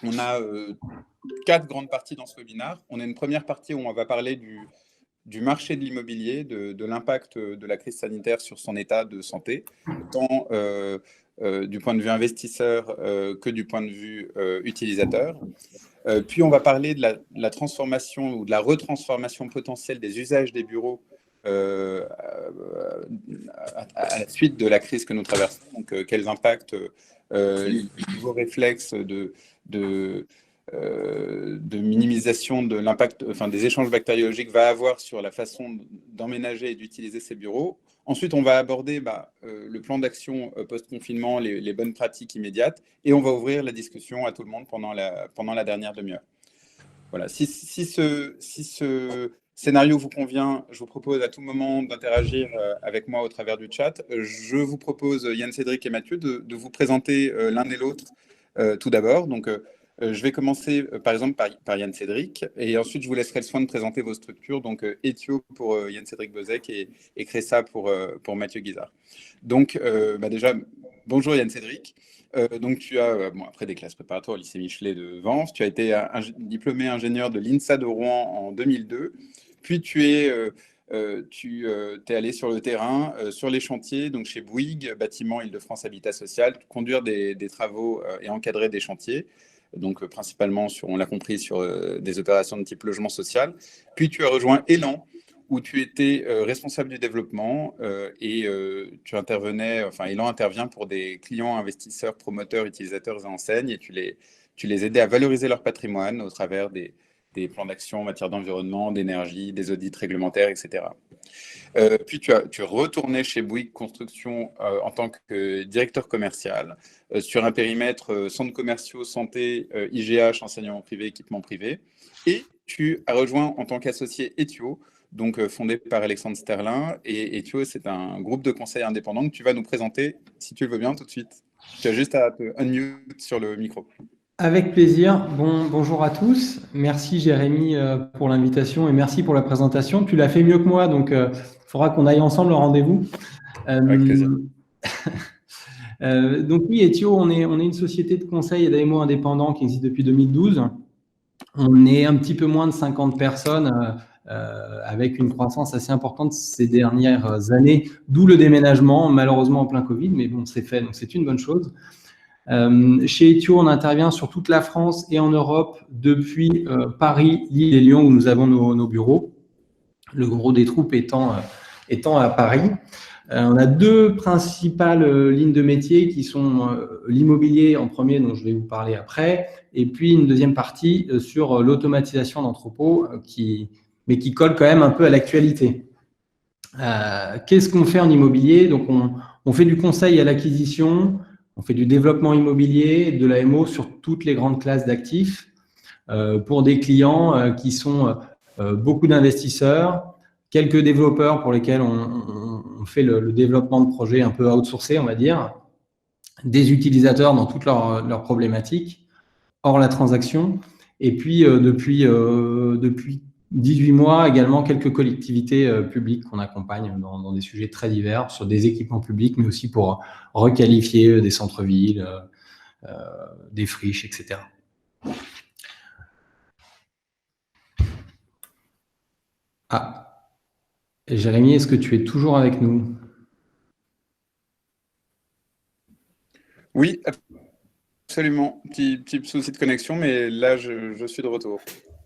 On a 4 grandes parties dans ce webinaire. On a une première partie où on va parler du marché de l'immobilier, de l'impact de la crise sanitaire sur son état de santé, tant du point de vue investisseur que du point de vue utilisateur. Puis on va parler de la transformation ou de la retransformation potentielle des usages des bureaux à la suite de la crise que nous traversons. Donc quels impacts les nouveaux réflexes de minimisation de l'impact, enfin des échanges bactériologiques va avoir sur la façon d'emménager et d'utiliser ces bureaux. Ensuite, on va aborder le plan d'action post-confinement, les bonnes pratiques immédiates, et on va ouvrir la discussion à tout le monde pendant la dernière demi-heure. Voilà. Si ce scénario vous convient, je vous propose à tout moment d'interagir avec moi au travers du chat. Je vous propose, Yann Cédric et Mathieu, de vous présenter l'un et l'autre tout d'abord. Donc, je vais commencer par exemple par Yann Cédric, et ensuite je vous laisserai le soin de présenter vos structures. Donc, Ethio pour Yann Cédric Bozek et Cressa pour Mathieu Guizard. Donc, déjà, bonjour Yann Cédric. Donc, tu as, après des classes préparatoires au lycée Michelet de Vence, tu as été diplômé ingénieur de l'INSA de Rouen en 2002. Puis, tu es allé sur le terrain, sur les chantiers, donc chez Bouygues, bâtiment Île-de-France Habitat Social, conduire des travaux et encadrer des chantiers. Donc, principalement, on l'a compris, sur des opérations de type logement social. Puis, tu as rejoint Elan, où tu étais responsable du développement et tu intervenais, enfin, Elan intervient pour des clients, investisseurs, promoteurs, utilisateurs et enseignes, et tu les aidais à valoriser leur patrimoine au travers des plans d'action en matière d'environnement, d'énergie, des audits réglementaires, etc. Puis tu es retourné chez Bouygues Construction en tant que directeur commercial sur un périmètre centres commerciaux, santé, IGH, enseignement privé, équipement privé. Et tu as rejoint en tant qu'associé Ethio, donc fondé par Alexandre Sterlin. Et Ethio, c'est un groupe de conseil indépendant que tu vas nous présenter, si tu le veux bien, tout de suite. Tu as juste à te unmute sur le micro. Avec plaisir. Bonjour à tous. Merci Jérémy pour l'invitation et merci pour la présentation. Tu l'as fait mieux que moi, donc il faudra qu'on aille ensemble au rendez-vous. Avec plaisir. Donc oui, Ethio, on est une société de conseil et d'AMO indépendant qui existe depuis 2012. On est un petit peu moins de 50 personnes avec une croissance assez importante ces dernières années, d'où le déménagement, malheureusement en plein Covid, mais bon, c'est fait, donc c'est une bonne chose. Chez Ethio, on intervient sur toute la France et en Europe depuis Paris, Lille et Lyon où nous avons nos bureaux. Le gros des troupes étant à Paris. On a deux principales lignes de métier qui sont l'immobilier en premier, dont je vais vous parler après, et puis une deuxième partie sur l'automatisation d'entrepôts mais qui colle quand même un peu à l'actualité. Qu'est-ce qu'on fait en immobilier? Donc, on fait du conseil à l'acquisition, on fait du développement immobilier, de l'AMO sur toutes les grandes classes d'actifs pour des clients qui sont beaucoup d'investisseurs, quelques développeurs pour lesquels on fait le développement de projets un peu outsourcés, on va dire, des utilisateurs dans toutes leurs problématiques, hors la transaction, et puis depuis 18 mois, également quelques collectivités publiques qu'on accompagne dans des sujets très divers, sur des équipements publics, mais aussi pour requalifier des centres-villes, des friches, etc. Ah, Jérémy, est-ce que tu es toujours avec nous? Oui, absolument. Petit souci de connexion, mais là, je suis de retour.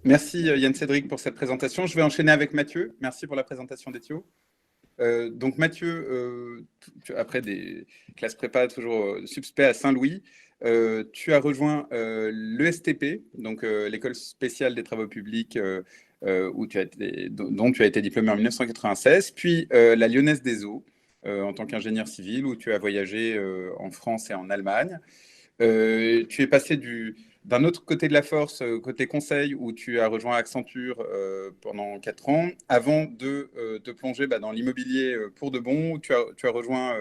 Merci Yann Cédric pour cette présentation. Je vais enchaîner avec Mathieu. Merci pour la présentation d'Ethio. Donc Mathieu, après des classes prépa toujours suspect à Saint-Louis, tu as rejoint l'ESTP, donc l'école spéciale des travaux publics dont tu as été diplômé en 1996, puis la Lyonnaise des Eaux en tant qu'ingénieur civil, où tu as voyagé en France et en Allemagne. Tu es passé d'un autre côté de la force, côté conseil, où tu as rejoint Accenture pendant 4 ans, avant de te plonger dans l'immobilier pour de bon. Tu as rejoint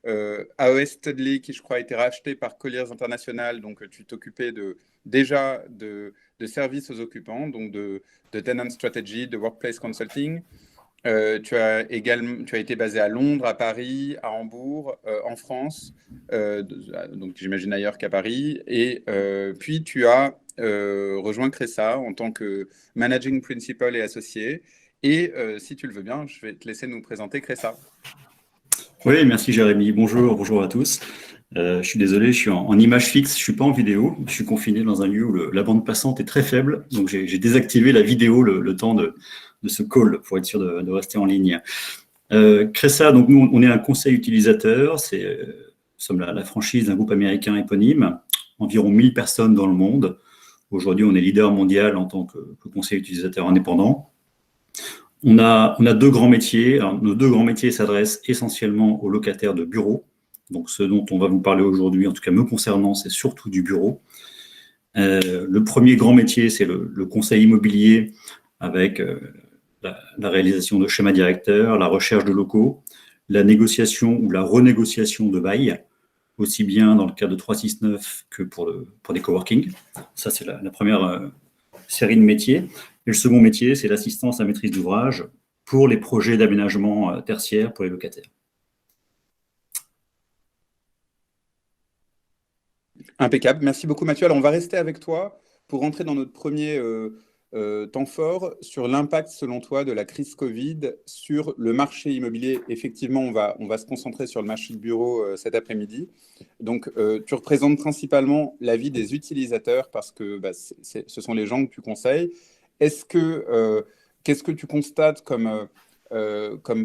AES Studley, qui je crois a été racheté par Colliers International. Donc tu t'occupais déjà de services aux occupants, donc de tenant strategy, de workplace consulting. tu as été basé à Londres, à Paris, à Hambourg, en France, donc j'imagine ailleurs qu'à Paris. Et puis tu as rejoint Cressa en tant que managing principal et associé. Et si tu le veux bien, je vais te laisser nous présenter Cressa. Oui, merci Jérémy. Bonjour, bonjour à tous. Je suis désolé, je suis en image fixe, je suis pas en vidéo. Je suis confiné dans un lieu où la bande passante est très faible, donc j'ai désactivé la vidéo le temps de ce call pour être sûr de rester en ligne. Cressa, donc nous, on est un conseil utilisateur. Nous sommes la franchise d'un groupe américain éponyme, environ 1000 personnes dans le monde. Aujourd'hui, on est leader mondial en tant que conseil utilisateur indépendant. On a deux grands métiers. Alors, nos deux grands métiers s'adressent essentiellement aux locataires de bureaux. Donc, ce dont on va vous parler aujourd'hui, en tout cas me concernant, c'est surtout du bureau. Le premier grand métier, c'est le conseil immobilier avec la réalisation de schémas directeurs, la recherche de locaux, la négociation ou la renégociation de bail, aussi bien dans le cas de 369 que pour des coworking. Ça, c'est la première série de métiers. Et le second métier, c'est l'assistance à maîtrise d'ouvrage pour les projets d'aménagement tertiaire pour les locataires. Impeccable. Merci beaucoup, Mathieu. Alors, on va rester avec toi pour rentrer dans notre premier temps fort sur l'impact, selon toi, de la crise Covid sur le marché immobilier. Effectivement, on va se concentrer sur le marché de bureau cet après-midi. Donc, tu représentes principalement l'avis des utilisateurs parce que ce sont les gens que tu conseilles. Qu'est-ce que tu constates comme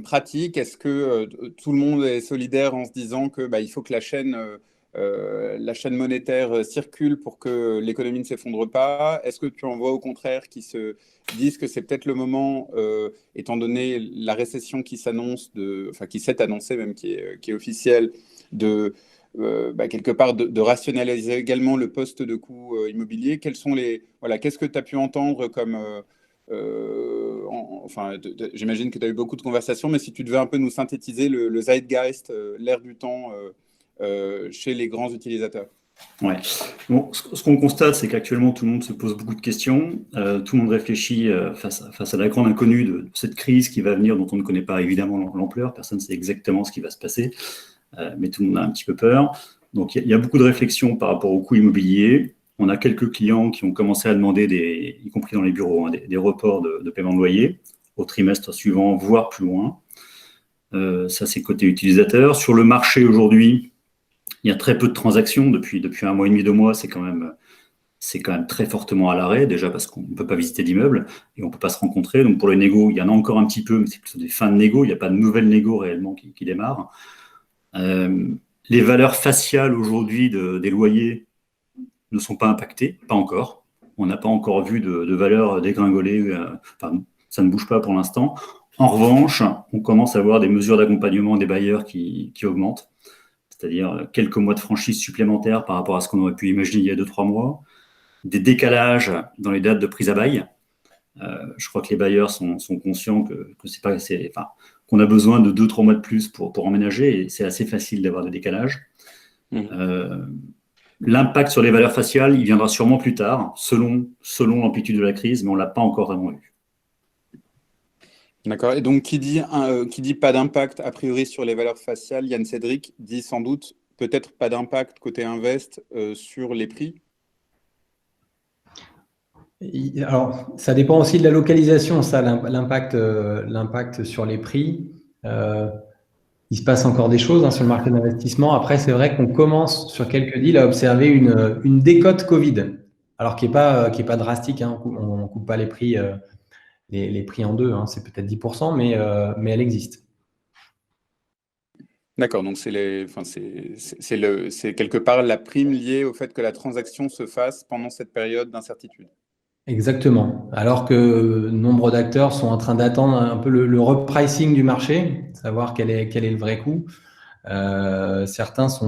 pratique? Est-ce que tout le monde est solidaire en se disant que il faut que la chaîne monétaire circule pour que l'économie ne s'effondre pas? Est-ce que tu en vois au contraire qui se disent que c'est peut-être le moment, étant donné la récession qui s'annonce, qui s'est annoncée même, qui est officielle, de quelque part de rationaliser également le poste de coût immobilier? Qu'est-ce que tu as pu entendre comme j'imagine que tu as eu beaucoup de conversations, mais si tu devais un peu nous synthétiser le zeitgeist, l'air du temps chez les grands utilisateurs. Ouais. Bon, ce qu'on constate, c'est qu'actuellement, tout le monde se pose beaucoup de questions. Tout le monde réfléchit face à la grande inconnue de cette crise qui va venir, dont on ne connaît pas évidemment l'ampleur. Personne ne sait exactement ce qui va se passer, mais tout le monde a un petit peu peur. Donc, il y a beaucoup de réflexions par rapport au coût immobilier. On a quelques clients qui ont commencé à demander, y compris dans les bureaux, des reports de paiement de loyer au trimestre suivant, voire plus loin. Ça, c'est côté utilisateur. Sur le marché aujourd'hui, il y a très peu de transactions depuis 1 mois et demi, 2 mois. C'est quand même très fortement à l'arrêt, déjà parce qu'on ne peut pas visiter d'immeubles et on ne peut pas se rencontrer. Donc pour les négos, il y en a encore un petit peu, mais c'est plutôt des fins de négo. Il n'y a pas de nouvelles négo réellement qui démarrent. Les valeurs faciales aujourd'hui des loyers ne sont pas impactées, pas encore. On n'a pas encore vu de valeur dégringoler. Ça ne bouge pas pour l'instant. En revanche, on commence à voir des mesures d'accompagnement des bailleurs qui augmentent, c'est-à-dire quelques mois de franchise supplémentaires par rapport à ce qu'on aurait pu imaginer il y a 2-3 mois, des décalages dans les dates de prise à bail. Je crois que les bailleurs sont conscients qu'on a besoin de 2-3 mois de plus pour emménager, et c'est assez facile d'avoir des décalages. L'impact sur les valeurs faciales, il viendra sûrement plus tard, selon l'amplitude de la crise, mais on ne l'a pas encore vraiment vu. D'accord. Et donc, qui dit pas d'impact a priori sur les valeurs faciales, Yann Cédric dit sans doute peut-être pas d'impact côté invest sur les prix. Alors, ça dépend aussi de la localisation, ça, l'impact sur les prix. Il se passe encore des choses sur le marché d'investissement. Après, c'est vrai qu'on commence sur quelques deals à observer une décote Covid, alors qui est pas drastique. On ne coupe pas les prix en deux. C'est peut-être 10%, mais elle existe. D'accord, donc c'est quelque part la prime liée au fait que la transaction se fasse pendant cette période d'incertitude. Exactement. Alors que nombre d'acteurs sont en train d'attendre un peu le repricing du marché, savoir quel est le vrai coût. Certains qui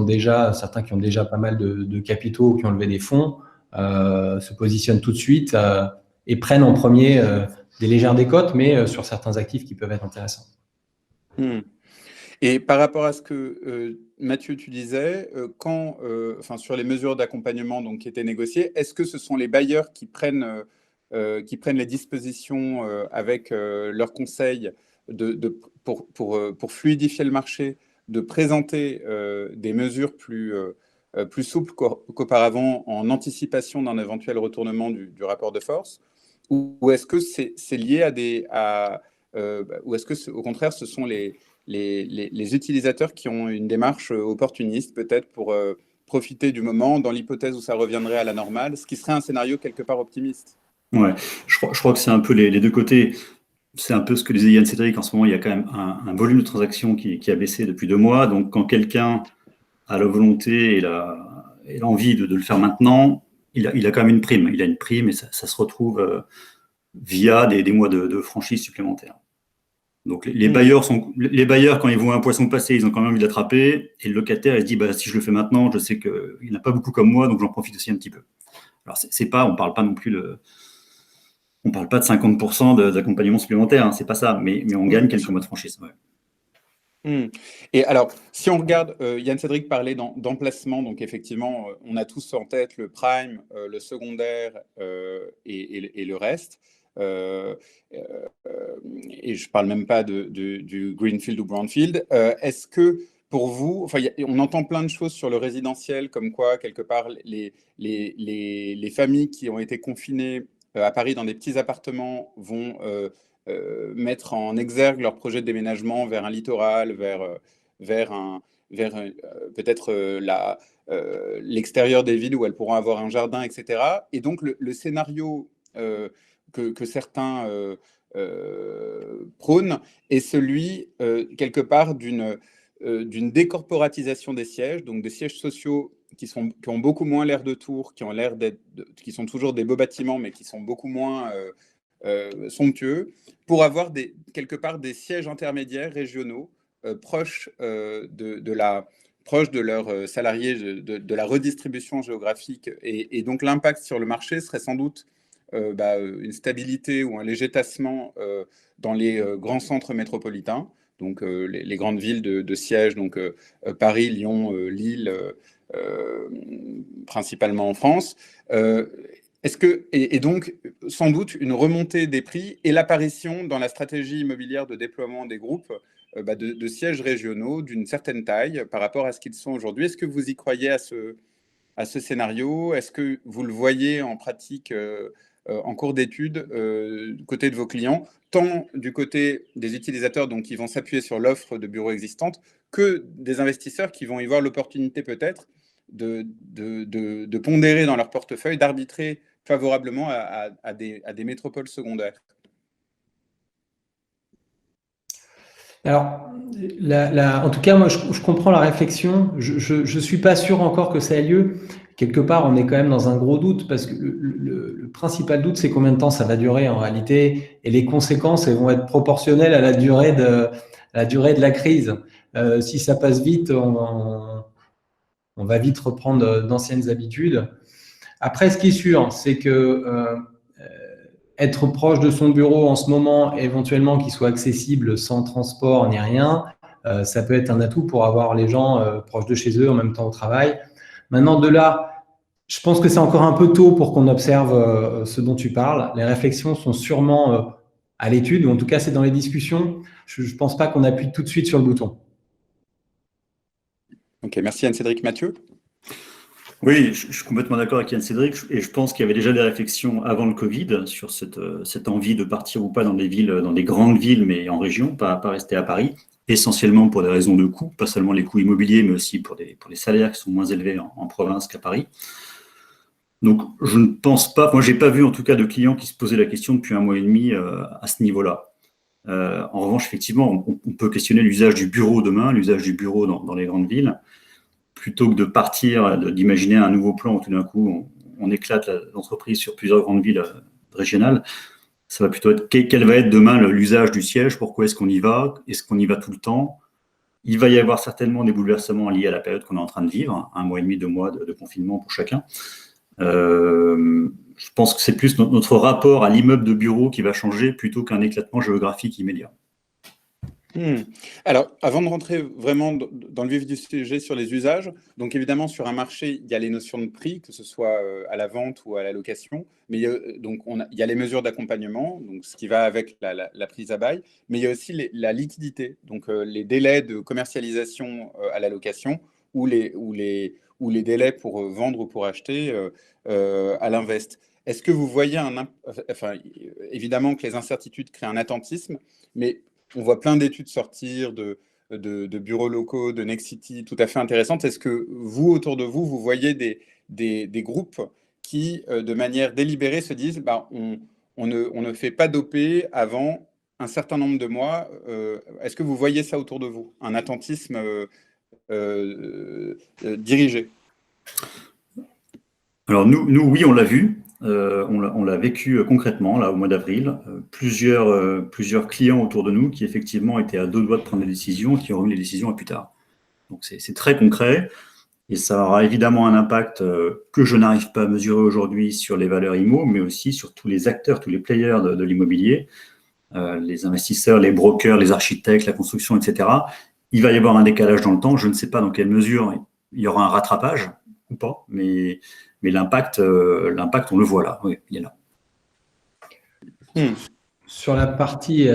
ont déjà pas mal de capitaux, qui ont levé des fonds, se positionnent tout de suite et prennent en premier des légères décotes, mais sur certains actifs qui peuvent être intéressants. Et par rapport à ce que Mathieu, tu disais, sur les mesures d'accompagnement qui étaient négociées, est-ce que ce sont les bailleurs qui prennent les dispositions avec leurs conseils pour fluidifier le marché, de présenter des mesures plus souples qu'auparavant en anticipation d'un éventuel retournement du rapport de force, ou est-ce que c'est lié ou est-ce que au contraire ce sont les utilisateurs qui ont une démarche opportuniste peut-être pour profiter du moment dans l'hypothèse où ça reviendrait à la normale, ce qui serait un scénario quelque part optimiste? Ouais, je crois que c'est un peu les deux côtés. C'est un peu ce que disait Yann Cédric. En ce moment, il y a quand même un volume de transactions qui a baissé depuis 2 mois. Donc, quand quelqu'un a la volonté et l'envie de le faire maintenant, il a quand même une prime. Il a une prime et ça se retrouve via des mois de franchise supplémentaires. Donc, les bailleurs, quand ils voient un poisson passer, ils ont quand même envie de l'attraper. Et le locataire, il se dit, bah, si je le fais maintenant, je sais qu'il n'y en a pas beaucoup comme moi, donc j'en profite aussi un petit peu. Alors, on ne parle pas non plus on parle pas de 50% d'accompagnement supplémentaire, hein, c'est pas ça, mais on gagne quelques mois de franchise. Ouais. Et alors, si on regarde, Yann Cédric parlait d'emplacement, donc effectivement, on a tous en tête le prime, le secondaire et le reste. Et je ne parle même pas du greenfield ou brownfield. Est-ce que pour vous, enfin, on entend plein de choses sur le résidentiel, comme quoi, quelque part, les familles qui ont été confinées à Paris dans des petits appartements vont mettre en exergue leur projet de déménagement vers un littoral, vers peut-être l'extérieur des villes où elles pourront avoir un jardin, etc. Et donc, le scénario que certains prônent est celui, quelque part, d'une décorporatisation des sièges, donc des sièges sociaux qui ont beaucoup moins l'air de tours, qui sont toujours des beaux bâtiments, mais qui sont beaucoup moins somptueux, pour avoir quelque part des sièges intermédiaires régionaux proches de leurs salariés, de la redistribution géographique. Et donc l'impact sur le marché serait sans doute une stabilité ou un léger tassement dans les grands centres métropolitains, donc les grandes villes de siège, donc Paris, Lyon, Lille, principalement en France. Et donc, sans doute, une remontée des prix et l'apparition dans la stratégie immobilière de déploiement des groupes de sièges régionaux d'une certaine taille par rapport à ce qu'ils sont aujourd'hui. Est-ce que vous y croyez à ce scénario? Est-ce que vous le voyez en pratique en cours d'étude du côté de vos clients, tant du côté des utilisateurs donc, qui vont s'appuyer sur l'offre de bureaux existante, que des investisseurs qui vont y voir l'opportunité peut-être de pondérer dans leur portefeuille, d'arbitrer favorablement à des métropoles secondaires? Alors, en tout cas, moi, je comprends la réflexion. Je suis pas sûr encore que ça ait lieu. Quelque part, on est quand même dans un gros doute parce que le principal doute, c'est combien de temps ça va durer en réalité, et les conséquences, elles vont être proportionnelles à la durée de la crise. Si ça passe vite, on va vite reprendre d'anciennes habitudes. Après, ce qui est sûr, c'est que être proche de son bureau en ce moment, éventuellement qu'il soit accessible sans transport ni rien, ça peut être un atout pour avoir les gens proches de chez eux en même temps au travail. Maintenant, de là, je pense que c'est encore un peu tôt pour qu'on observe ce dont tu parles. Les réflexions sont sûrement à l'étude, ou en tout cas, c'est dans les discussions. Je ne pense pas qu'on appuie tout de suite sur le bouton. Ok, merci Anne-Cédric. Mathieu? Oui, je suis complètement d'accord avec Yann Cédric, et je pense qu'il y avait déjà des réflexions avant le Covid sur cette envie de partir ou pas dans des villes, dans des grandes villes, mais en région, pas rester à Paris, essentiellement pour des raisons de coûts, pas seulement les coûts immobiliers, mais aussi pour les salaires qui sont moins élevés en province qu'à Paris. Donc, je ne pense pas, moi, j'ai pas vu en tout cas de clients qui se posaient la question depuis 1 mois et demi à ce niveau-là. En revanche, effectivement, on peut questionner l'usage du bureau demain, l'usage du bureau dans les grandes villes, plutôt que de partir, d'imaginer un nouveau plan où tout d'un coup, on éclate l'entreprise sur plusieurs grandes villes régionales. Ça va plutôt être quel va être demain l'usage du siège, pourquoi est-ce qu'on y va, est-ce qu'on y va tout le temps? Il va y avoir certainement des bouleversements liés à la période qu'on est en train de vivre, 1 mois et demi, 2 mois de confinement pour chacun. Je pense que c'est plus notre rapport à l'immeuble de bureau qui va changer plutôt qu'un éclatement géographique immédiat. Alors, avant de rentrer vraiment dans le vif du sujet sur les usages, donc évidemment, sur un marché, il y a les notions de prix, que ce soit à la vente ou à la location, mais donc il y a les mesures d'accompagnement, donc ce qui va avec la prise à bail, mais il y a aussi la liquidité, donc les délais de commercialisation à la location ou les délais pour vendre ou pour acheter à l'invest. Est-ce que vous voyez enfin, évidemment que les incertitudes créent un attentisme, mais on voit plein d'études sortir de bureaux locaux, de Nexity, tout à fait intéressantes. Est-ce que vous, autour de vous, vous voyez des groupes qui, de manière délibérée, se disent bah, on ne fait pas d'OP avant un certain nombre de mois. Est-ce que vous voyez ça autour de vous? Un attentisme dirigé? Alors nous, oui, on l'a vu. On l'a vécu concrètement là au mois d'avril. Plusieurs clients autour de nous qui effectivement étaient à 2 doigts de prendre des décisions, qui ont eu les décisions à plus tard. Donc c'est très concret et ça aura évidemment un impact que je n'arrive pas à mesurer aujourd'hui sur les valeurs IMO, mais aussi sur tous les acteurs, tous les players de l'immobilier, les investisseurs, les brokers, les architectes, la construction, etc. Il va y avoir un décalage dans le temps. Je ne sais pas dans quelle mesure il y aura un rattrapage ou pas, mais l'impact, on le voit là. Oui, il est là. Sur la partie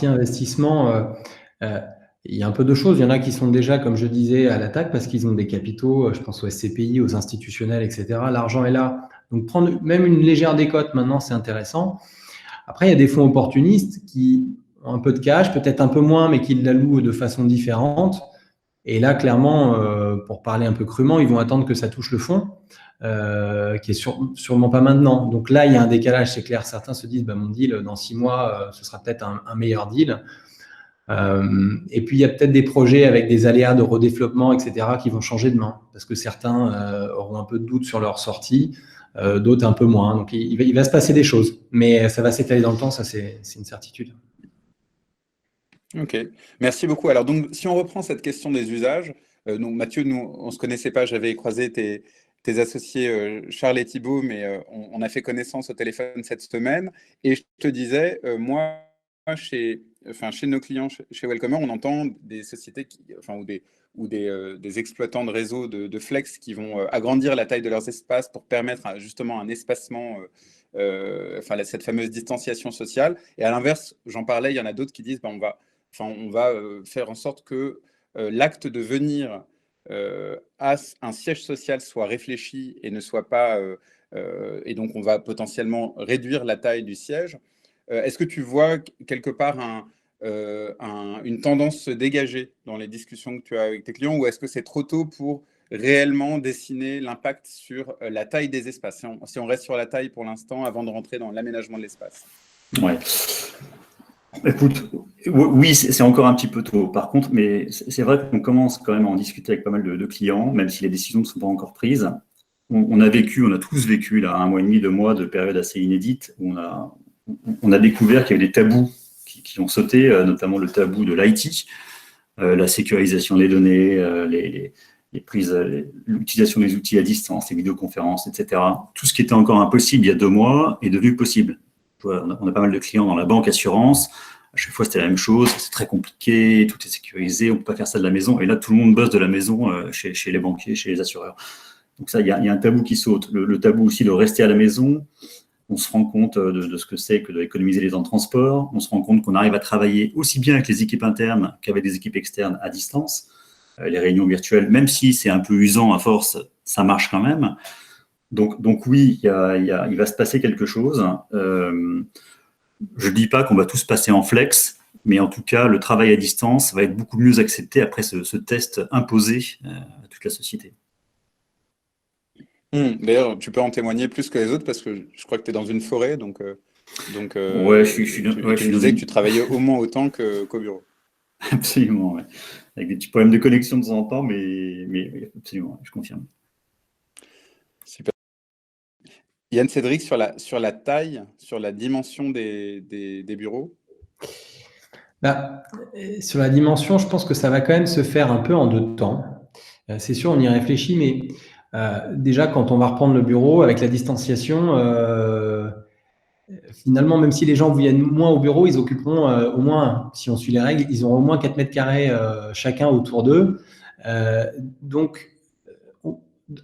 investissement, il y a un peu de choses. Il y en a qui sont déjà, comme je disais, à l'attaque parce qu'ils ont des capitaux, je pense aux SCPI, aux institutionnels, etc. L'argent est là. Donc, prendre même une légère décote maintenant, c'est intéressant. Après, il y a des fonds opportunistes qui ont un peu de cash, peut-être un peu moins, mais qui l'allouent de façon différente. Et là, clairement, pour parler un peu crûment, ils vont attendre que ça touche le fond, qui est sûrement pas maintenant. Donc là, il y a un décalage, c'est clair. Certains se disent, bah, mon deal, dans 6 mois, ce sera peut-être un meilleur deal. Et puis, il y a peut-être des projets avec des aléas de redéveloppement, etc., qui vont changer de main, parce que certains auront un peu de doute sur leur sortie, d'autres un peu moins. Donc, il va se passer des choses, mais ça va s'étaler dans le temps, ça, c'est une certitude. Ok, merci beaucoup. Alors, donc, si on reprend cette question des usages, donc Mathieu, nous, on ne se connaissait pas, j'avais croisé tes associés Charles et Thibault, mais on a fait connaissance au téléphone cette semaine. Et je te disais, moi, chez nos clients, chez Welcomer, on entend des sociétés ou des exploitants de réseaux de flex qui vont agrandir la taille de leurs espaces pour permettre justement un espacement, cette fameuse distanciation sociale. Et à l'inverse, j'en parlais, il y en a d'autres qui disent, bah, on va faire en sorte que l'acte de venir à un siège social soit réfléchi et ne soit pas... et donc, on va potentiellement réduire la taille du siège. Est-ce que tu vois quelque part une tendance se dégager dans les discussions que tu as avec tes clients, ou est-ce que c'est trop tôt pour réellement dessiner l'impact sur la taille des espaces, si on reste sur la taille pour l'instant avant de rentrer dans l'aménagement de l'espace? Ouais. Écoute, oui, c'est encore un petit peu tôt. Par contre, mais c'est vrai qu'on commence quand même à en discuter avec pas mal de clients, même si les décisions ne sont pas encore prises. On a tous vécu là 1 mois et demi, 2 mois de période assez inédite où on a découvert qu'il y avait des tabous qui ont sauté, notamment le tabou de l'IT, la sécurisation des données, l'utilisation des outils à distance, les vidéoconférences, etc. Tout ce qui était encore impossible il y a 2 mois est devenu possible. On a pas mal de clients dans la banque, assurance. À chaque fois, c'était la même chose. C'est très compliqué, tout est sécurisé, on ne peut pas faire ça de la maison. Et là, tout le monde bosse de la maison chez les banquiers, chez les assureurs. Donc ça, il y a un tabou qui saute. Le tabou aussi de rester à la maison. On se rend compte de ce que c'est que d'économiser les temps de transport. On se rend compte qu'on arrive à travailler aussi bien avec les équipes internes qu'avec des équipes externes à distance. Les réunions virtuelles, même si c'est un peu usant à force, ça marche quand même. Donc oui, il va se passer quelque chose. Je ne dis pas qu'on va tous passer en flex, mais en tout cas, le travail à distance va être beaucoup mieux accepté après ce test imposé à toute la société. D'ailleurs, tu peux en témoigner plus que les autres parce que je crois que tu es dans une forêt, donc ouais, tu me disais que tu travaillais au moins autant qu'au bureau. Absolument, ouais. Avec des petits problèmes de connexion de temps en temps, mais absolument, je confirme. Super. Yann Cédric, sur la taille, sur la dimension des bureaux? Sur la dimension, je pense que ça va quand même se faire un peu en 2 temps. C'est sûr, on y réfléchit, mais déjà, quand on va reprendre le bureau avec la distanciation, finalement, même si les gens viennent moins au bureau, ils occuperont au moins, si on suit les règles, ils auront au moins 4 mètres carrés chacun autour d'eux. Donc,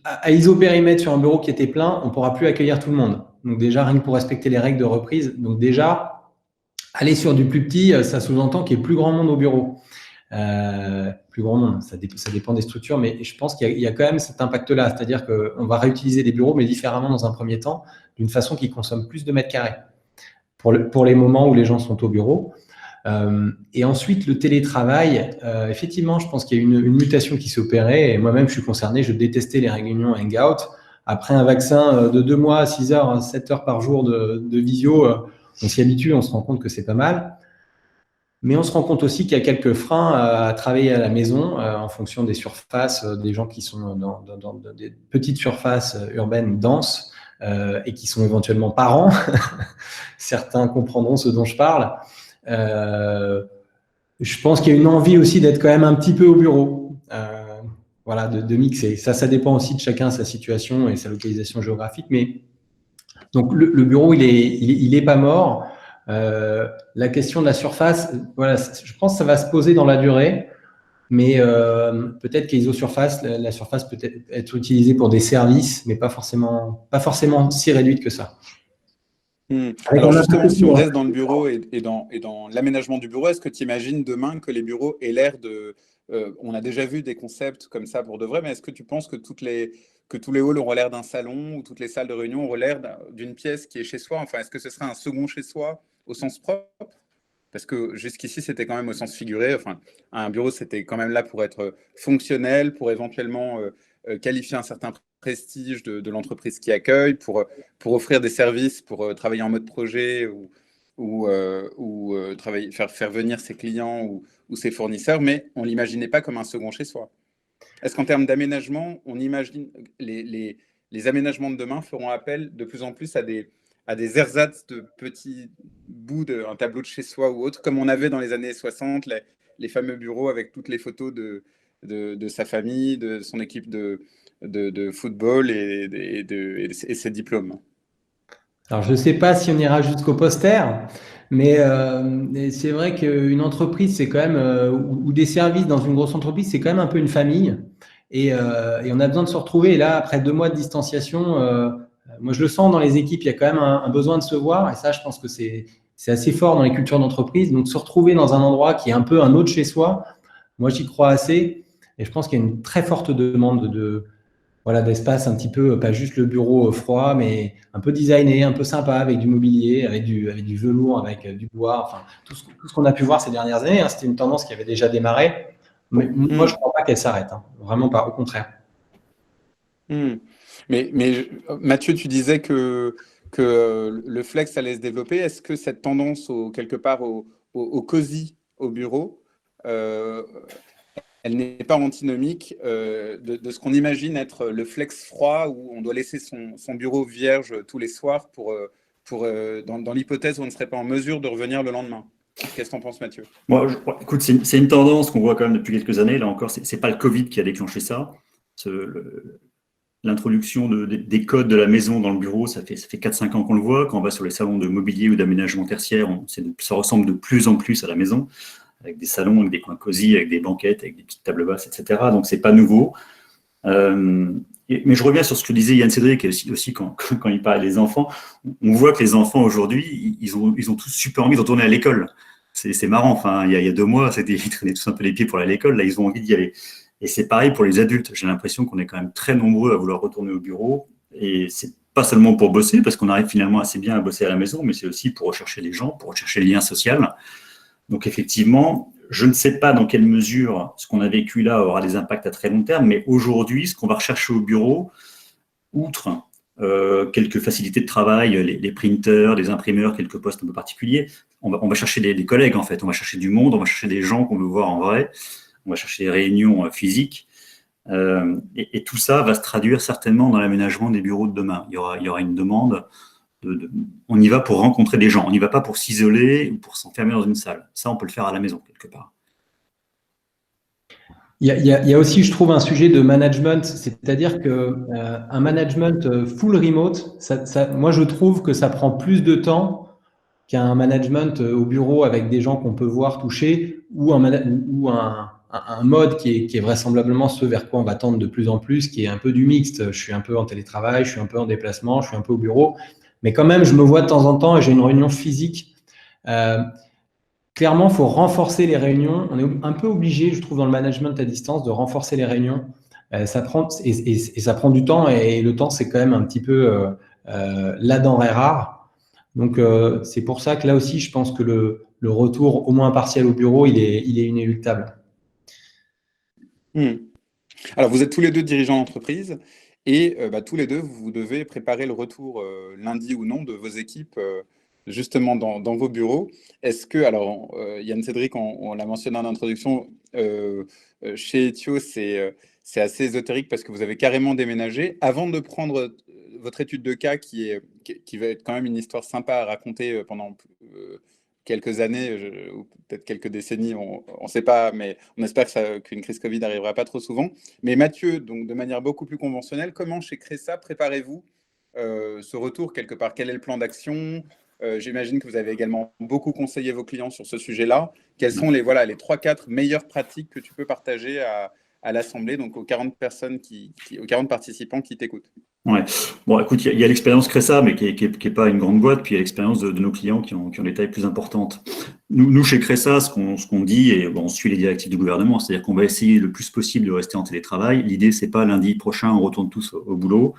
à isopérimètre sur un bureau qui était plein, on ne pourra plus accueillir tout le monde. Donc déjà, rien que pour respecter les règles de reprise. Donc déjà, aller sur du plus petit, ça sous-entend qu'il y ait plus grand monde au bureau. Plus grand monde, ça dépend des structures, mais je pense qu'il y a quand même cet impact-là. C'est-à-dire qu'on va réutiliser les bureaux, mais différemment dans un premier temps, d'une façon qui consomme plus de mètres carrés pour les moments où les gens sont au bureau. Et ensuite, le télétravail, effectivement, je pense qu'il y a une mutation qui s'est opérée. Et moi-même, je suis concerné. Je détestais les réunions Hangout. Après un vaccin de 2 mois, 6 heures, 7 heures par jour de visio, on s'y habitue, on se rend compte que c'est pas mal. Mais on se rend compte aussi qu'il y a quelques freins à travailler à la maison en fonction des surfaces, des gens qui sont dans des petites surfaces urbaines denses et qui sont éventuellement parents. Certains comprendront ce dont je parle. Je pense qu'il y a une envie aussi d'être quand même un petit peu au bureau, voilà, de mixer. Ça dépend aussi de chacun, sa situation et sa localisation géographique. Mais donc le bureau, il est pas mort. La question de la surface, voilà, je pense que ça va se poser dans la durée. Mais peut-être qu'ISO-surface, la surface peut être utilisée pour des services, mais pas forcément si réduite que ça. Alors justement, si on reste dans le bureau et dans l'aménagement du bureau, est-ce que tu imagines demain que les bureaux aient l'air de... on a déjà vu des concepts comme ça pour de vrai, mais est-ce que tu penses que tous les halls auront l'air d'un salon ou toutes les salles de réunion auront l'air d'une pièce qui est chez soi? Enfin, est-ce que ce serait un second chez soi au sens propre? Parce que jusqu'ici, c'était quand même au sens figuré. Enfin, un bureau, c'était quand même là pour être fonctionnel, pour éventuellement qualifier un certain prestige de l'entreprise qui accueille, pour offrir des services, pour travailler en mode projet ou travailler, faire venir ses clients ou ses fournisseurs, mais on ne l'imaginait pas comme un second chez soi. Est-ce qu'en termes d'aménagement, on imagine les aménagements de demain feront appel de plus en plus à des ersatz de petits bouts d'un tableau de chez soi ou autre, comme on avait dans les années 60, les fameux bureaux avec toutes les photos de sa famille, de son équipe de football et ses diplômes? Alors, je ne sais pas si on ira jusqu'au poster, mais c'est vrai qu'une entreprise, c'est quand même, ou des services dans une grosse entreprise, c'est quand même un peu une famille. Et on a besoin de se retrouver. Et là, après 2 mois de distanciation, moi, je le sens dans les équipes, il y a quand même un besoin de se voir. Et ça, je pense que c'est assez fort dans les cultures d'entreprise. Donc, se retrouver dans un endroit qui est un peu un autre chez soi, moi, j'y crois assez. Et je pense qu'il y a une très forte demande d'espace un petit peu, pas juste le bureau froid, mais un peu designé, un peu sympa, avec du mobilier, avec du velours, avec du bois. Enfin, tout ce qu'on a pu voir ces dernières années, c'était une tendance qui avait déjà démarré. Mais moi, je ne crois pas qu'elle s'arrête. Vraiment pas, au contraire. Mais Mathieu, tu disais que le flex allait se développer. Est-ce que cette tendance, quelque part, au cosy au bureau, elle n'est pas antinomique de ce qu'on imagine être le flex froid où on doit laisser son bureau vierge tous les soirs dans l'hypothèse où on ne serait pas en mesure de revenir le lendemain? Qu'est-ce que tu en penses, Mathieu? Moi, écoute, c'est une tendance qu'on voit quand même depuis quelques années. Là encore, c'est pas le Covid qui a déclenché ça. L'introduction des codes de la maison dans le bureau, ça fait 4-5 ans qu'on le voit. Quand on va sur les salons de mobilier ou d'aménagement tertiaire, ça ressemble de plus en plus à la maison, avec des salons, avec des coins cosy, avec des banquettes, avec des petites tables basses, etc. Donc, c'est pas nouveau. Mais je reviens sur ce que disait Yann Cédric aussi quand il parlait des enfants. On voit que les enfants aujourd'hui, ils ont tous super envie de retourner à l'école. C'est marrant. Enfin, il y a 2 mois, ils traînaient tous un peu les pieds pour aller à l'école. Là, ils ont envie d'y aller. Et c'est pareil pour les adultes. J'ai l'impression qu'on est quand même très nombreux à vouloir retourner au bureau. Et c'est pas seulement pour bosser, parce qu'on arrive finalement assez bien à bosser à la maison, mais c'est aussi pour rechercher les gens, pour rechercher le lien social. Donc effectivement, je ne sais pas dans quelle mesure ce qu'on a vécu là aura des impacts à très long terme, mais aujourd'hui, ce qu'on va rechercher au bureau, outre quelques facilités de travail, les printers, les imprimeurs, quelques postes un peu particuliers, on va chercher des collègues en fait, on va chercher du monde, on va chercher des gens qu'on veut voir en vrai, on va chercher des réunions physiques, et tout ça va se traduire certainement dans l'aménagement des bureaux de demain. Il y aura une demande. On y va pour rencontrer des gens, on n'y va pas pour s'isoler ou pour s'enfermer dans une salle. Ça, on peut le faire à la maison, quelque part. Il y a aussi, je trouve, un sujet de management, c'est-à-dire qu'un management full remote, moi, je trouve que ça prend plus de temps qu'un management au bureau avec des gens qu'on peut voir, toucher, ou un mode qui est vraisemblablement ce vers quoi on va tendre de plus en plus, qui est un peu du mixte. Je suis un peu en télétravail, je suis un peu en déplacement, je suis un peu au bureau, mais quand même, je me vois de temps en temps et j'ai une réunion physique. Clairement, il faut renforcer les réunions. On est un peu obligé, je trouve, dans le management à distance, de renforcer les réunions. Ça prend du temps, et le temps, c'est quand même un petit peu la denrée rare. Donc, c'est pour ça que là aussi, je pense que le retour, au moins partiel au bureau, il est inéluctable. Alors, vous êtes tous les deux dirigeants d'entreprise et tous les deux, vous devez préparer le retour lundi ou non de vos équipes justement dans vos bureaux. Est-ce que, alors, Yann Cédric, on l'a mentionné en introduction, chez Ethio, c'est assez ésotérique parce que vous avez carrément déménagé. Avant de prendre votre étude de cas, qui va être quand même une histoire sympa à raconter pendant quelques années, ou peut-être quelques décennies, on ne sait pas, mais on espère qu'une crise Covid n'arrivera pas trop souvent. Mais Mathieu, donc de manière beaucoup plus conventionnelle, comment chez Cresa préparez-vous ce retour quelque part? Quel est le plan d'action? J'imagine que vous avez également beaucoup conseillé vos clients sur ce sujet-là. Quelles sont les 3-4 meilleures pratiques que tu peux partager à l'Assemblée, donc aux 40 personnes aux 40 participants qui t'écoutent? Ouais. Bon, écoute, il y a l'expérience Cresa, mais qui est pas une grande boîte, puis il y a l'expérience de nos clients qui ont des tailles plus importantes. Nous chez Cresa, ce qu'on dit, et bon, on suit les directives du gouvernement, c'est-à-dire qu'on va essayer le plus possible de rester en télétravail. L'idée, c'est pas lundi prochain, on retourne tous au boulot.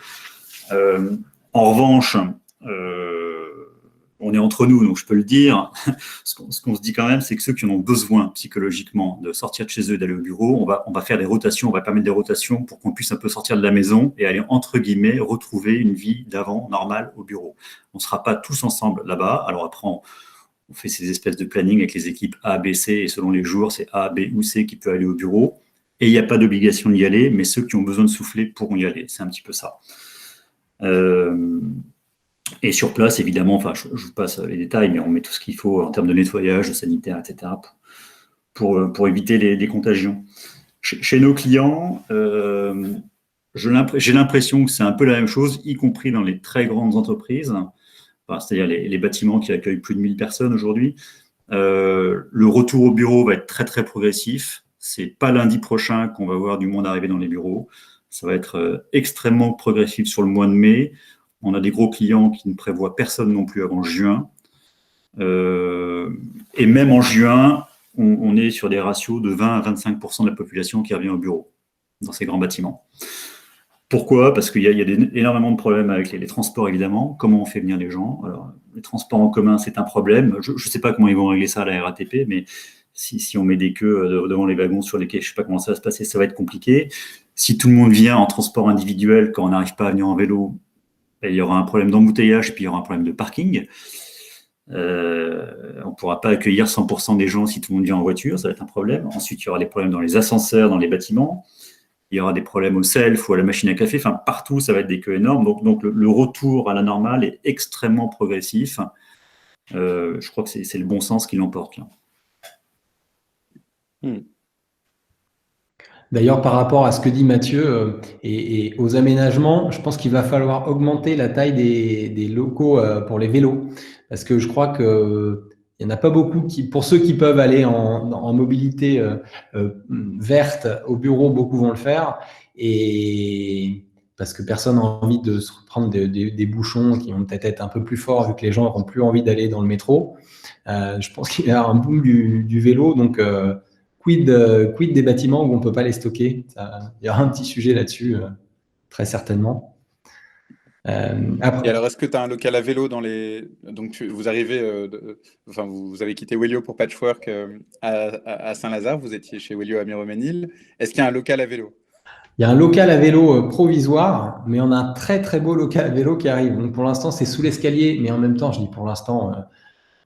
En revanche, on est entre nous, donc je peux le dire. Ce qu'on se dit quand même, c'est que ceux qui en ont besoin psychologiquement de sortir de chez eux et d'aller au bureau, on va faire des rotations, on va permettre des rotations pour qu'on puisse un peu sortir de la maison et aller, entre guillemets, retrouver une vie d'avant normale au bureau. On ne sera pas tous ensemble là-bas. Alors après, on fait ces espèces de planning avec les équipes A, B, C, et selon les jours, c'est A, B ou C qui peut aller au bureau. Et il n'y a pas d'obligation d'y aller, mais ceux qui ont besoin de souffler pourront y aller. C'est un petit peu ça. Et sur place, évidemment, enfin, je vous passe les détails, mais on met tout ce qu'il faut en termes de nettoyage, de sanitaire, etc., pour éviter les contagions. Chez nos clients, j'ai l'impression que c'est un peu la même chose, y compris dans les très grandes entreprises, enfin, c'est-à-dire les bâtiments qui accueillent plus de 1000 personnes aujourd'hui. Le retour au bureau va être très, très progressif. C'est pas lundi prochain qu'on va voir du monde arriver dans les bureaux. Ça va être extrêmement progressif sur le mois de mai. On a des gros clients qui ne prévoient personne non plus avant juin. Et même en juin, on est sur des ratios de 20 à 25% de la population qui revient au bureau dans ces grands bâtiments. Pourquoi? Parce qu'il y a énormément de problèmes avec les transports, évidemment. Comment on fait venir les gens? Alors, les transports en commun, c'est un problème. Je ne sais pas comment ils vont régler ça à la RATP, mais si on met des queues devant les wagons sur les quais, je ne sais pas comment ça va se passer, ça va être compliqué. Si tout le monde vient en transport individuel, quand on n'arrive pas à venir en vélo, il y aura un problème d'embouteillage et puis il y aura un problème de parking. On ne pourra pas accueillir 100% des gens si tout le monde vient en voiture, ça va être un problème. Ensuite, il y aura des problèmes dans les ascenseurs, dans les bâtiments. Il y aura des problèmes au self ou à la machine à café. Enfin, partout, ça va être des queues énormes. Donc le retour à la normale est extrêmement progressif. Je crois que c'est le bon sens qui l'emporte, là. D'ailleurs, par rapport à ce que dit Mathieu et aux aménagements, je pense qu'il va falloir augmenter la taille des locaux pour les vélos. Parce que je crois qu'il n'y en a pas beaucoup pour ceux qui peuvent aller en mobilité verte au bureau, beaucoup vont le faire. Et parce que personne n'a envie de se prendre des bouchons qui vont peut-être être un peu plus forts vu que les gens n'auront plus envie d'aller dans le métro. Je pense qu'il y a un boom du vélo. Donc, quid des bâtiments où on ne peut pas les stocker? Il y aura un petit sujet là-dessus, très certainement. Après... Et alors, est-ce que tu as un local à vélo dans les... Donc, vous arrivez... vous avez quitté Wellio pour Patchwork à Saint-Lazare. Vous étiez chez Wellio à Miromesnil. Est-ce qu'il y a un local à vélo? Il y a un local à vélo provisoire, mais on a un très, très beau local à vélo qui arrive. Donc, pour l'instant, c'est sous l'escalier, mais en même temps, je dis pour l'instant...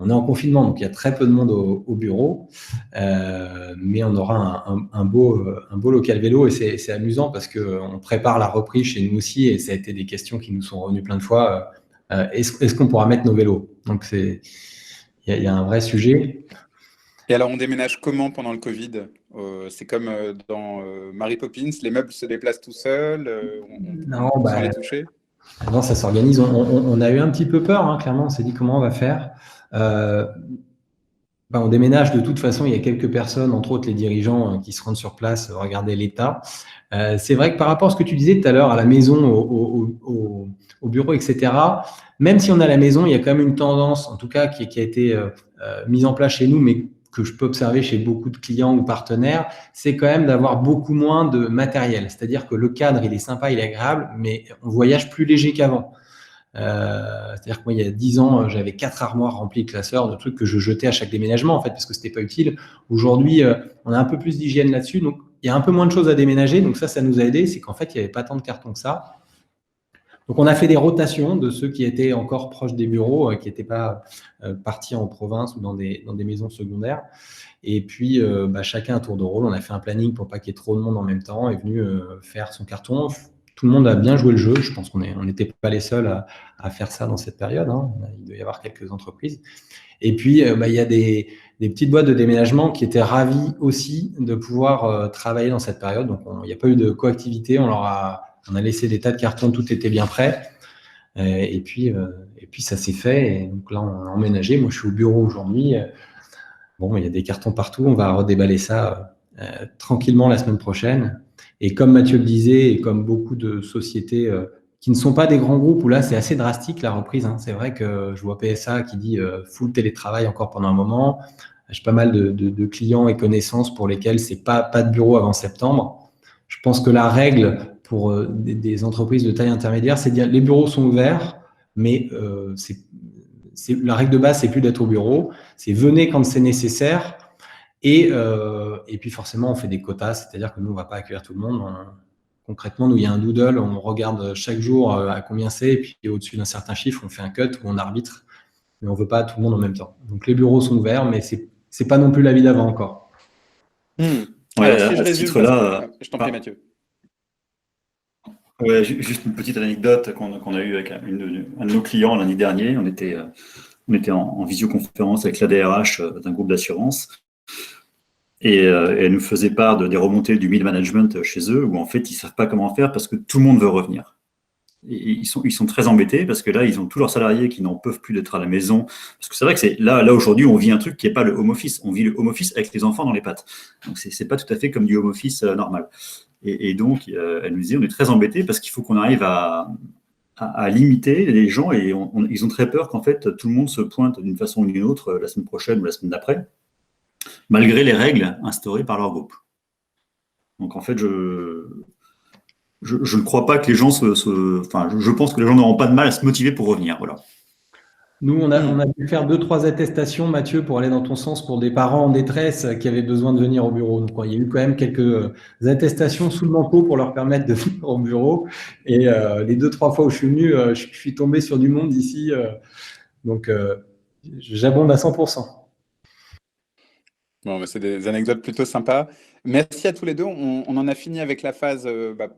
on est en confinement, donc il y a très peu de monde au bureau, mais on aura un beau local vélo et c'est amusant parce qu'on prépare la reprise chez nous aussi et ça a été des questions qui nous sont revenues plein de fois. Est-ce qu'on pourra mettre nos vélos? Donc il y a un vrai sujet. Et alors, on déménage comment pendant le Covid? C'est comme dans Mary Poppins, les meubles se déplacent tout seuls, sans les toucher? Non, ça s'organise. On a eu un petit peu peur, hein, clairement. On s'est dit comment on va faire. On déménage de toute façon, il y a quelques personnes, entre autres les dirigeants, qui se rendent sur place, regarder l'état. C'est vrai que par rapport à ce que tu disais tout à l'heure, à la maison, au bureau, etc., même si on a la maison, il y a quand même une tendance, en tout cas qui a été mise en place chez nous, mais que je peux observer chez beaucoup de clients ou partenaires, c'est quand même d'avoir beaucoup moins de matériel. C'est-à-dire que le cadre, il est sympa, il est agréable, mais on voyage plus léger qu'avant. C'est-à-dire que moi, il y a 10 ans, j'avais 4 armoires remplies de classeurs, de trucs que je jetais à chaque déménagement, en fait, parce que c'était pas utile. Aujourd'hui, on a un peu plus d'hygiène là-dessus, donc il y a un peu moins de choses à déménager. Donc ça nous a aidé, c'est qu'en fait, il n'y avait pas tant de cartons que ça. Donc on a fait des rotations de ceux qui étaient encore proches des bureaux, qui n'étaient pas partis en province ou dans des maisons secondaires. Et puis, chacun à tour de rôle, on a fait un planning pour pas qu'il y ait trop de monde en même temps, est venu faire son carton. Tout le monde a bien joué le jeu. Je pense qu'on n'était pas les seuls à faire ça dans cette période, hein. Il doit y avoir quelques entreprises. Et puis, il y a des petites boîtes de déménagement qui étaient ravies aussi de pouvoir travailler dans cette période. Donc, il n'y a pas eu de coactivité. On a laissé des tas de cartons, tout était bien prêt. Et puis, ça s'est fait. Et donc là, on a emménagé. Moi, je suis au bureau aujourd'hui. Bon, il y a des cartons partout. On va redéballer ça tranquillement la semaine prochaine. Et comme Mathieu le disait, et comme beaucoup de sociétés qui ne sont pas des grands groupes, où là, c'est assez drastique la reprise, hein. C'est vrai que je vois PSA qui dit full télétravail encore pendant un moment. J'ai pas mal de clients et connaissances pour lesquels c'est pas de bureau avant septembre. Je pense que la règle pour des entreprises de taille intermédiaire, c'est de dire les bureaux sont ouverts, mais la règle de base, c'est plus d'être au bureau. C'est venez quand c'est nécessaire. Et puis forcément, on fait des quotas, c'est-à-dire que nous, on ne va pas accueillir tout le monde. Concrètement, nous, il y a un doodle, on regarde chaque jour à combien c'est, et puis au-dessus d'un certain chiffre, on fait un cut ou on arbitre, mais on ne veut pas tout le monde en même temps. Donc les bureaux sont ouverts, mais ce n'est pas non plus la vie d'avant encore. Ouais, Alors, si je à ce résume, titre-là, je t'en prie, Mathieu. ouais, juste une petite anecdote qu'on a eue avec un de nos clients l'année dernière. On était en visioconférence avec la DRH d'un groupe d'assurance. Et elle nous faisait part des remontées du mid-management chez eux, où en fait, ils ne savent pas comment faire parce que tout le monde veut revenir. Et ils sont très embêtés parce que là, ils ont tous leurs salariés qui n'en peuvent plus d'être à la maison. Parce que c'est vrai que là aujourd'hui, on vit un truc qui n'est pas le home office. On vit le home office avec les enfants dans les pattes. Donc, ce n'est pas tout à fait comme du home office normal. Et donc, elle nous disait, on est très embêtés parce qu'il faut qu'on arrive à limiter les gens et ils ont très peur qu'en fait, tout le monde se pointe d'une façon ou d'une autre la semaine prochaine ou la semaine d'après, malgré les règles instaurées par leur groupe. Donc en fait, je ne crois pas que les gens je pense que les gens n'auront pas de mal à se motiver pour revenir. Voilà. Nous, on a dû faire 2-3 attestations, Mathieu, pour aller dans ton sens, pour des parents en détresse qui avaient besoin de venir au bureau. Donc, il y a eu quand même quelques attestations sous le manteau pour leur permettre de venir au bureau. Et les 2-3 fois où je suis venu, je suis tombé sur du monde ici. Donc, j'abonde à 100%. Bon, c'est des anecdotes plutôt sympas. Merci à tous les deux. On en a fini avec la phase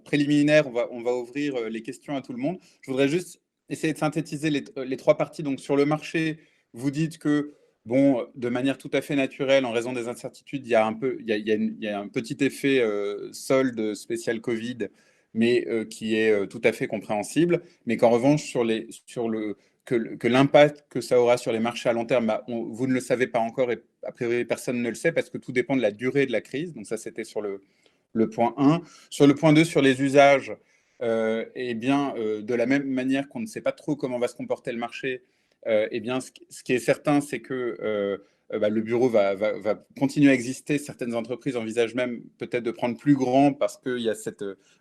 préliminaire. On va ouvrir les questions à tout le monde. Je voudrais juste essayer de synthétiser les 3 parties. Donc, sur le marché, vous dites que, bon, de manière tout à fait naturelle, en raison des incertitudes, il y a un petit effet solde spécial Covid, mais qui est tout à fait compréhensible. Mais qu'en revanche, que l'impact que ça aura sur les marchés à long terme, vous ne le savez pas encore et a priori personne ne le sait parce que tout dépend de la durée de la crise. Donc ça, c'était sur le point 1. Sur le point 2, sur les usages, de la même manière qu'on ne sait pas trop comment va se comporter le marché, ce qui est certain, c'est que le bureau va continuer à exister. Certaines entreprises envisagent même peut-être de prendre plus grand parce qu'il y a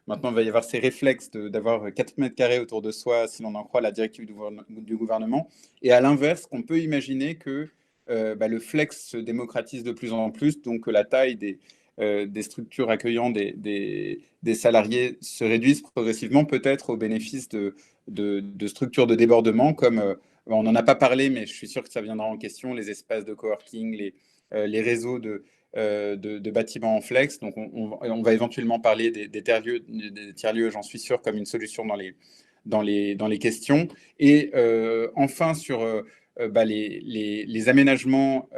maintenant, il va y avoir ces réflexes d'avoir 4 mètres carrés autour de soi, si l'on en croit la directive du gouvernement. Et à l'inverse, on peut imaginer que le flex se démocratise de plus en plus, donc que la taille des structures accueillant des salariés se réduisent progressivement, peut-être au bénéfice de structures de débordement comme on n'en a pas parlé, mais je suis sûr que ça viendra en question, les espaces de coworking, les réseaux de bâtiments en flex. Donc, on va éventuellement parler des tiers-lieux, j'en suis sûr, comme une solution dans les questions. Et enfin, sur les aménagements,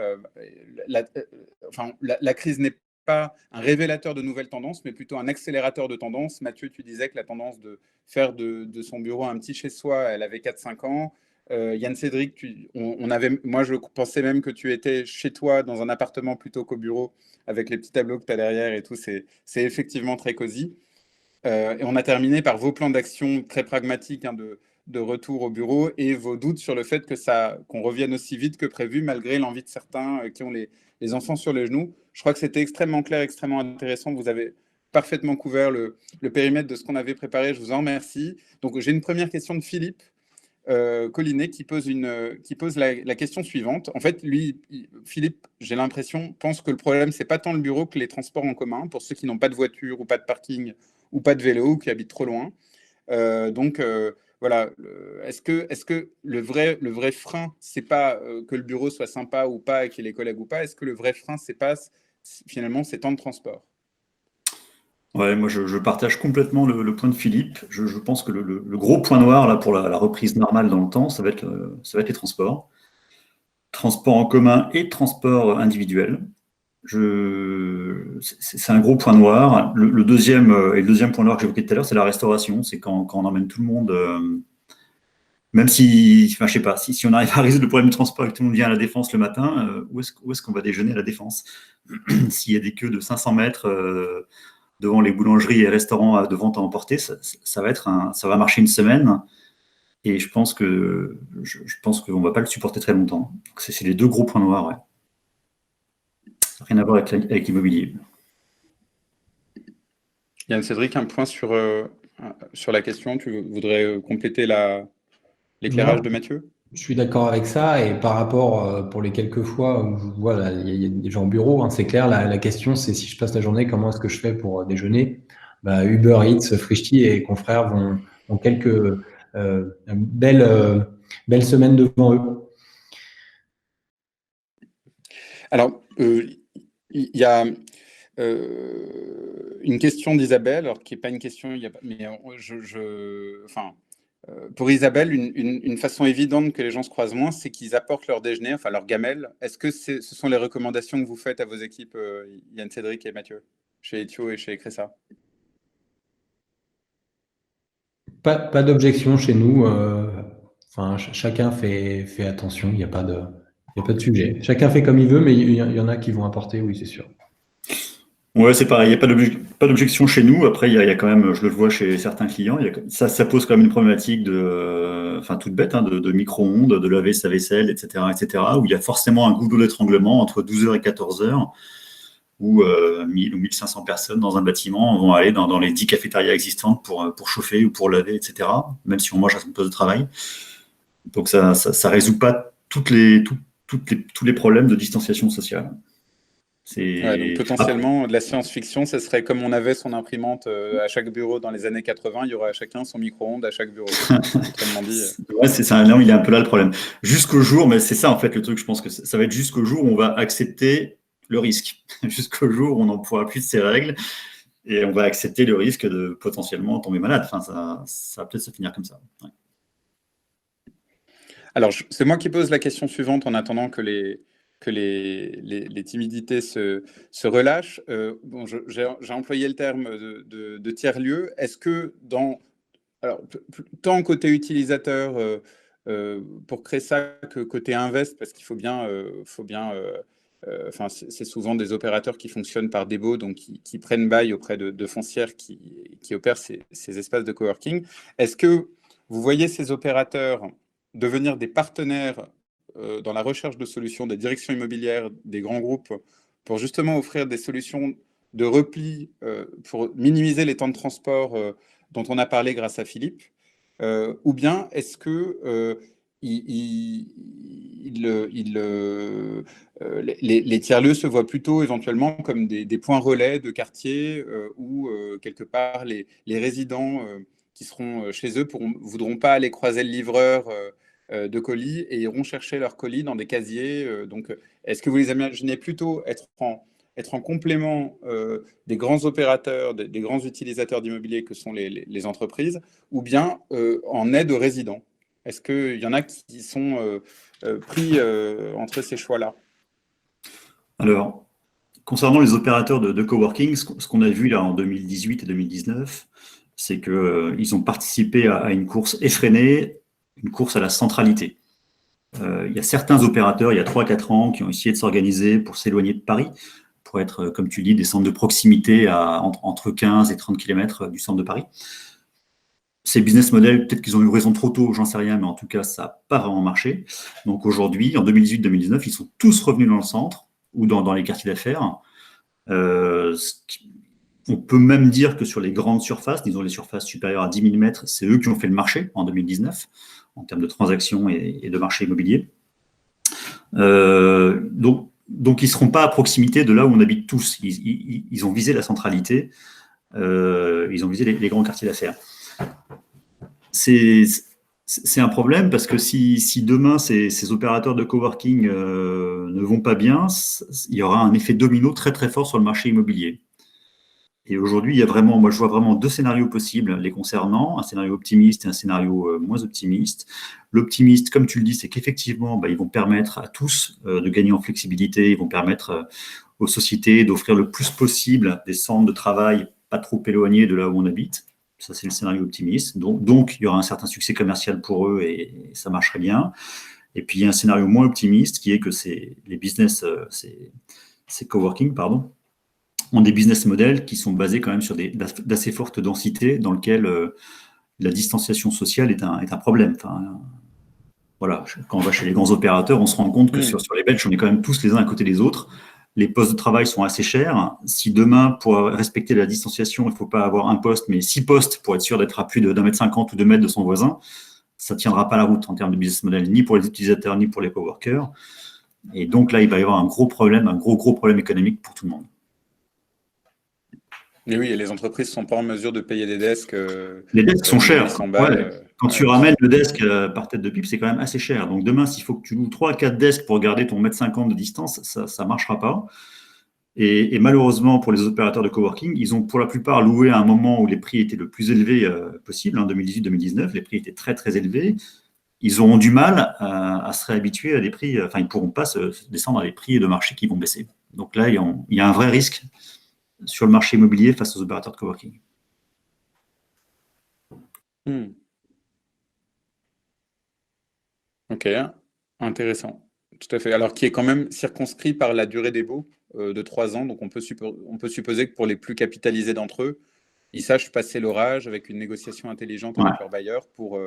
la crise n'est pas un révélateur de nouvelles tendances, mais plutôt un accélérateur de tendances. Mathieu, tu disais que la tendance de faire de son bureau un petit chez-soi, elle avait 4-5 ans. Yann Cédric, moi je pensais même que tu étais chez toi dans un appartement plutôt qu'au bureau avec les petits tableaux que tu as derrière et tout. C'est effectivement très cosy. Et on a terminé par vos plans d'action très pragmatiques de retour au bureau et vos doutes sur le fait qu'on revienne aussi vite que prévu malgré l'envie de certains qui ont les enfants sur les genoux. Je crois que c'était extrêmement clair, extrêmement intéressant. Vous avez parfaitement couvert le périmètre de ce qu'on avait préparé. Je vous en remercie. Donc, j'ai une première question de Philippe Collinet qui pose la question suivante. En fait, Philippe, j'ai l'impression, pense que le problème, c'est pas tant le bureau que les transports en commun pour ceux qui n'ont pas de voiture ou pas de parking ou pas de vélo ou qui habitent trop loin. Voilà. Est-ce que le vrai frein, c'est pas que le bureau soit sympa ou pas et qu'il y ait les collègues ou pas? Est-ce que le vrai frein, c'est pas finalement ces temps de transport? Ouais, moi je partage complètement le point de Philippe. Je pense que le gros point noir là pour la reprise normale dans le temps, ça va être les transports. Transports en commun et transports individuels. C'est un gros point noir. Le deuxième point noir que j'évoquais tout à l'heure, c'est la restauration. C'est quand on emmène tout le monde, même si, enfin, je sais pas, si on arrive à résoudre le problème du transport et que tout le monde vient à la Défense le matin, où est-ce qu'on va déjeuner à la Défense? S'il y a des queues de 500 mètres devant les boulangeries et restaurants de vente à emporter, ça va marcher une semaine. Et je pense qu'on ne va pas le supporter très longtemps. C'est les deux gros points noirs. Ouais. Rien à voir avec l'immobilier. Yann Cédric, un point sur la question. Tu voudrais compléter l'éclairage de Mathieu? Je suis d'accord avec ça. Et par rapport, pour les quelques fois où je vois, il y a des gens au bureau, hein, c'est clair, la question, c'est si je passe la journée, comment est-ce que je fais pour déjeuner? Uber Eats, Frishti et confrères ont quelques belles semaines devant eux. Alors, il y a une question d'Isabelle, alors qui n'est pas une question, mais pour Isabelle, une façon évidente que les gens se croisent moins, c'est qu'ils apportent leur déjeuner, enfin leur gamelle. Est-ce que ce sont les recommandations que vous faites à vos équipes, Yann Cédric et Mathieu, chez Ethio et chez Cressa? Pas d'objection chez nous. Chacun fait attention, il n'y a pas de sujet. Chacun fait comme il veut, mais il y en a qui vont apporter, oui, c'est sûr. Ouais, c'est pareil, il n'y a pas d'objection chez nous. Après, il y a quand même, je le vois chez certains clients, ça pose quand même une problématique toute bête, hein, de micro-ondes, de laver sa vaisselle, etc., où il y a forcément un goulot d'étranglement entre 12h et 14h, où 1000 ou 1500 personnes dans un bâtiment vont aller dans les 10 cafétérias existantes pour chauffer ou pour laver, etc., même si on mange à son poste de travail. Donc, ça résout pas tous les problèmes de distanciation sociale. Donc potentiellement, de la science-fiction, ce serait comme on avait son imprimante à chaque bureau dans les années 80, il y aura à chacun son micro-ondes à chaque bureau. Ouais, c'est ça, non, il est un peu là le problème. Jusqu'au jour, mais c'est ça en fait le truc, je pense que ça va être jusqu'au jour où on va accepter le risque. Jusqu'au jour où on n'en pourra plus de ces règles et on va accepter le risque de potentiellement tomber malade. Enfin, ça va peut-être se finir comme ça. Ouais. Alors, c'est moi qui pose la question suivante en attendant que les timidités se relâchent. J'ai employé le terme de tiers-lieu. Est-ce que tant côté utilisateur pour créer ça que côté invest, parce qu'il faut bien c'est souvent des opérateurs qui fonctionnent par débot, donc qui prennent bail auprès de foncières qui opèrent ces espaces de coworking. Est-ce que vous voyez ces opérateurs devenir des partenaires dans la recherche de solutions des directions immobilières, des grands groupes, pour justement offrir des solutions de repli pour minimiser les temps de transport dont on a parlé grâce à Philippe, ou bien est-ce que les tiers-lieux se voient plutôt éventuellement comme des points relais de quartier où quelque part les résidents qui seront chez eux voudront pas aller croiser le livreur de colis et iront chercher leurs colis dans des casiers. Donc, est-ce que vous les imaginez plutôt être en complément des grands opérateurs, des grands utilisateurs d'immobilier que sont les entreprises, ou bien en aide aux résidents? Est-ce qu'il y en a qui sont pris entre ces choix-là? Alors, concernant les opérateurs de coworking, ce qu'on a vu là en 2018 et 2019, c'est qu'ils ont participé à une course effrénée, une course à la centralité. Il y a certains opérateurs, il y a 3-4 ans, qui ont essayé de s'organiser pour s'éloigner de Paris, pour être, comme tu dis, des centres de proximité entre 15 et 30 km du centre de Paris. Ces business models, peut-être qu'ils ont eu raison trop tôt, j'en sais rien, mais en tout cas, ça n'a pas vraiment marché. Donc aujourd'hui, en 2018-2019, ils sont tous revenus dans le centre ou dans les quartiers d'affaires. On peut même dire que sur les grandes surfaces, disons les surfaces supérieures à 10 000 mètres, c'est eux qui ont fait le marché en 2019, en termes de transactions et de marché immobilier. Donc ils ne seront pas à proximité de là où on habite tous. Ils ont visé la centralité, ils ont visé les grands quartiers d'affaires. C'est un problème parce que si demain ces opérateurs de coworking ne vont pas bien, il y aura un effet domino très très fort sur le marché immobilier. Et aujourd'hui, moi je vois vraiment 2 scénarios possibles les concernant, un scénario optimiste et un scénario moins optimiste. L'optimiste, comme tu le dis, c'est qu'effectivement, ils vont permettre à tous de gagner en flexibilité, ils vont permettre aux sociétés d'offrir le plus possible des centres de travail pas trop éloignés de là où on habite. Ça, c'est le scénario optimiste. Donc, il y aura un certain succès commercial pour eux et ça marcherait bien. Et puis, il y a un scénario moins optimiste qui est que les business, ces coworking, ont des business models qui sont basés quand même sur d'assez fortes densités dans lesquelles la distanciation sociale est un problème. Enfin, voilà, quand on va chez les grands opérateurs, on se rend compte que sur les benches, on est quand même tous les uns à côté des autres. Les postes de travail sont assez chers. Si demain, pour respecter la distanciation, il ne faut pas avoir un poste, mais 6 postes pour être sûr d'être à plus d'1,50 m ou 2 mètres de son voisin, ça ne tiendra pas la route en termes de business model, ni pour les utilisateurs, ni pour les coworkers. Et donc là, il va y avoir un gros problème, un gros problème économique pour tout le monde. Et oui, et les entreprises ne sont pas en mesure de payer des desks. Les desks sont chers. 800 balles, Quand tu ramènes le desk par tête de pipe, c'est quand même assez cher. Donc demain, s'il faut que tu loues 3-4 desks pour garder ton 1,50 m de distance, ça ne marchera pas. Et malheureusement, pour les opérateurs de coworking, ils ont pour la plupart loué à un moment où les prix étaient le plus élevés possible, en 2018-2019. Les prix étaient très, très élevés. Ils auront du mal à se réhabituer à des prix, ils ne pourront pas se descendre à des prix de marché qui vont baisser. Donc là, il y a un vrai risque sur le marché immobilier face aux opérateurs de coworking. Ok, intéressant. Tout à fait. Alors, qui est quand même circonscrit par la durée des baux de 3 ans. Donc, on peut supposer que pour les plus capitalisés d'entre eux, ils sachent passer l'orage avec une négociation intelligente avec leur bailleur pour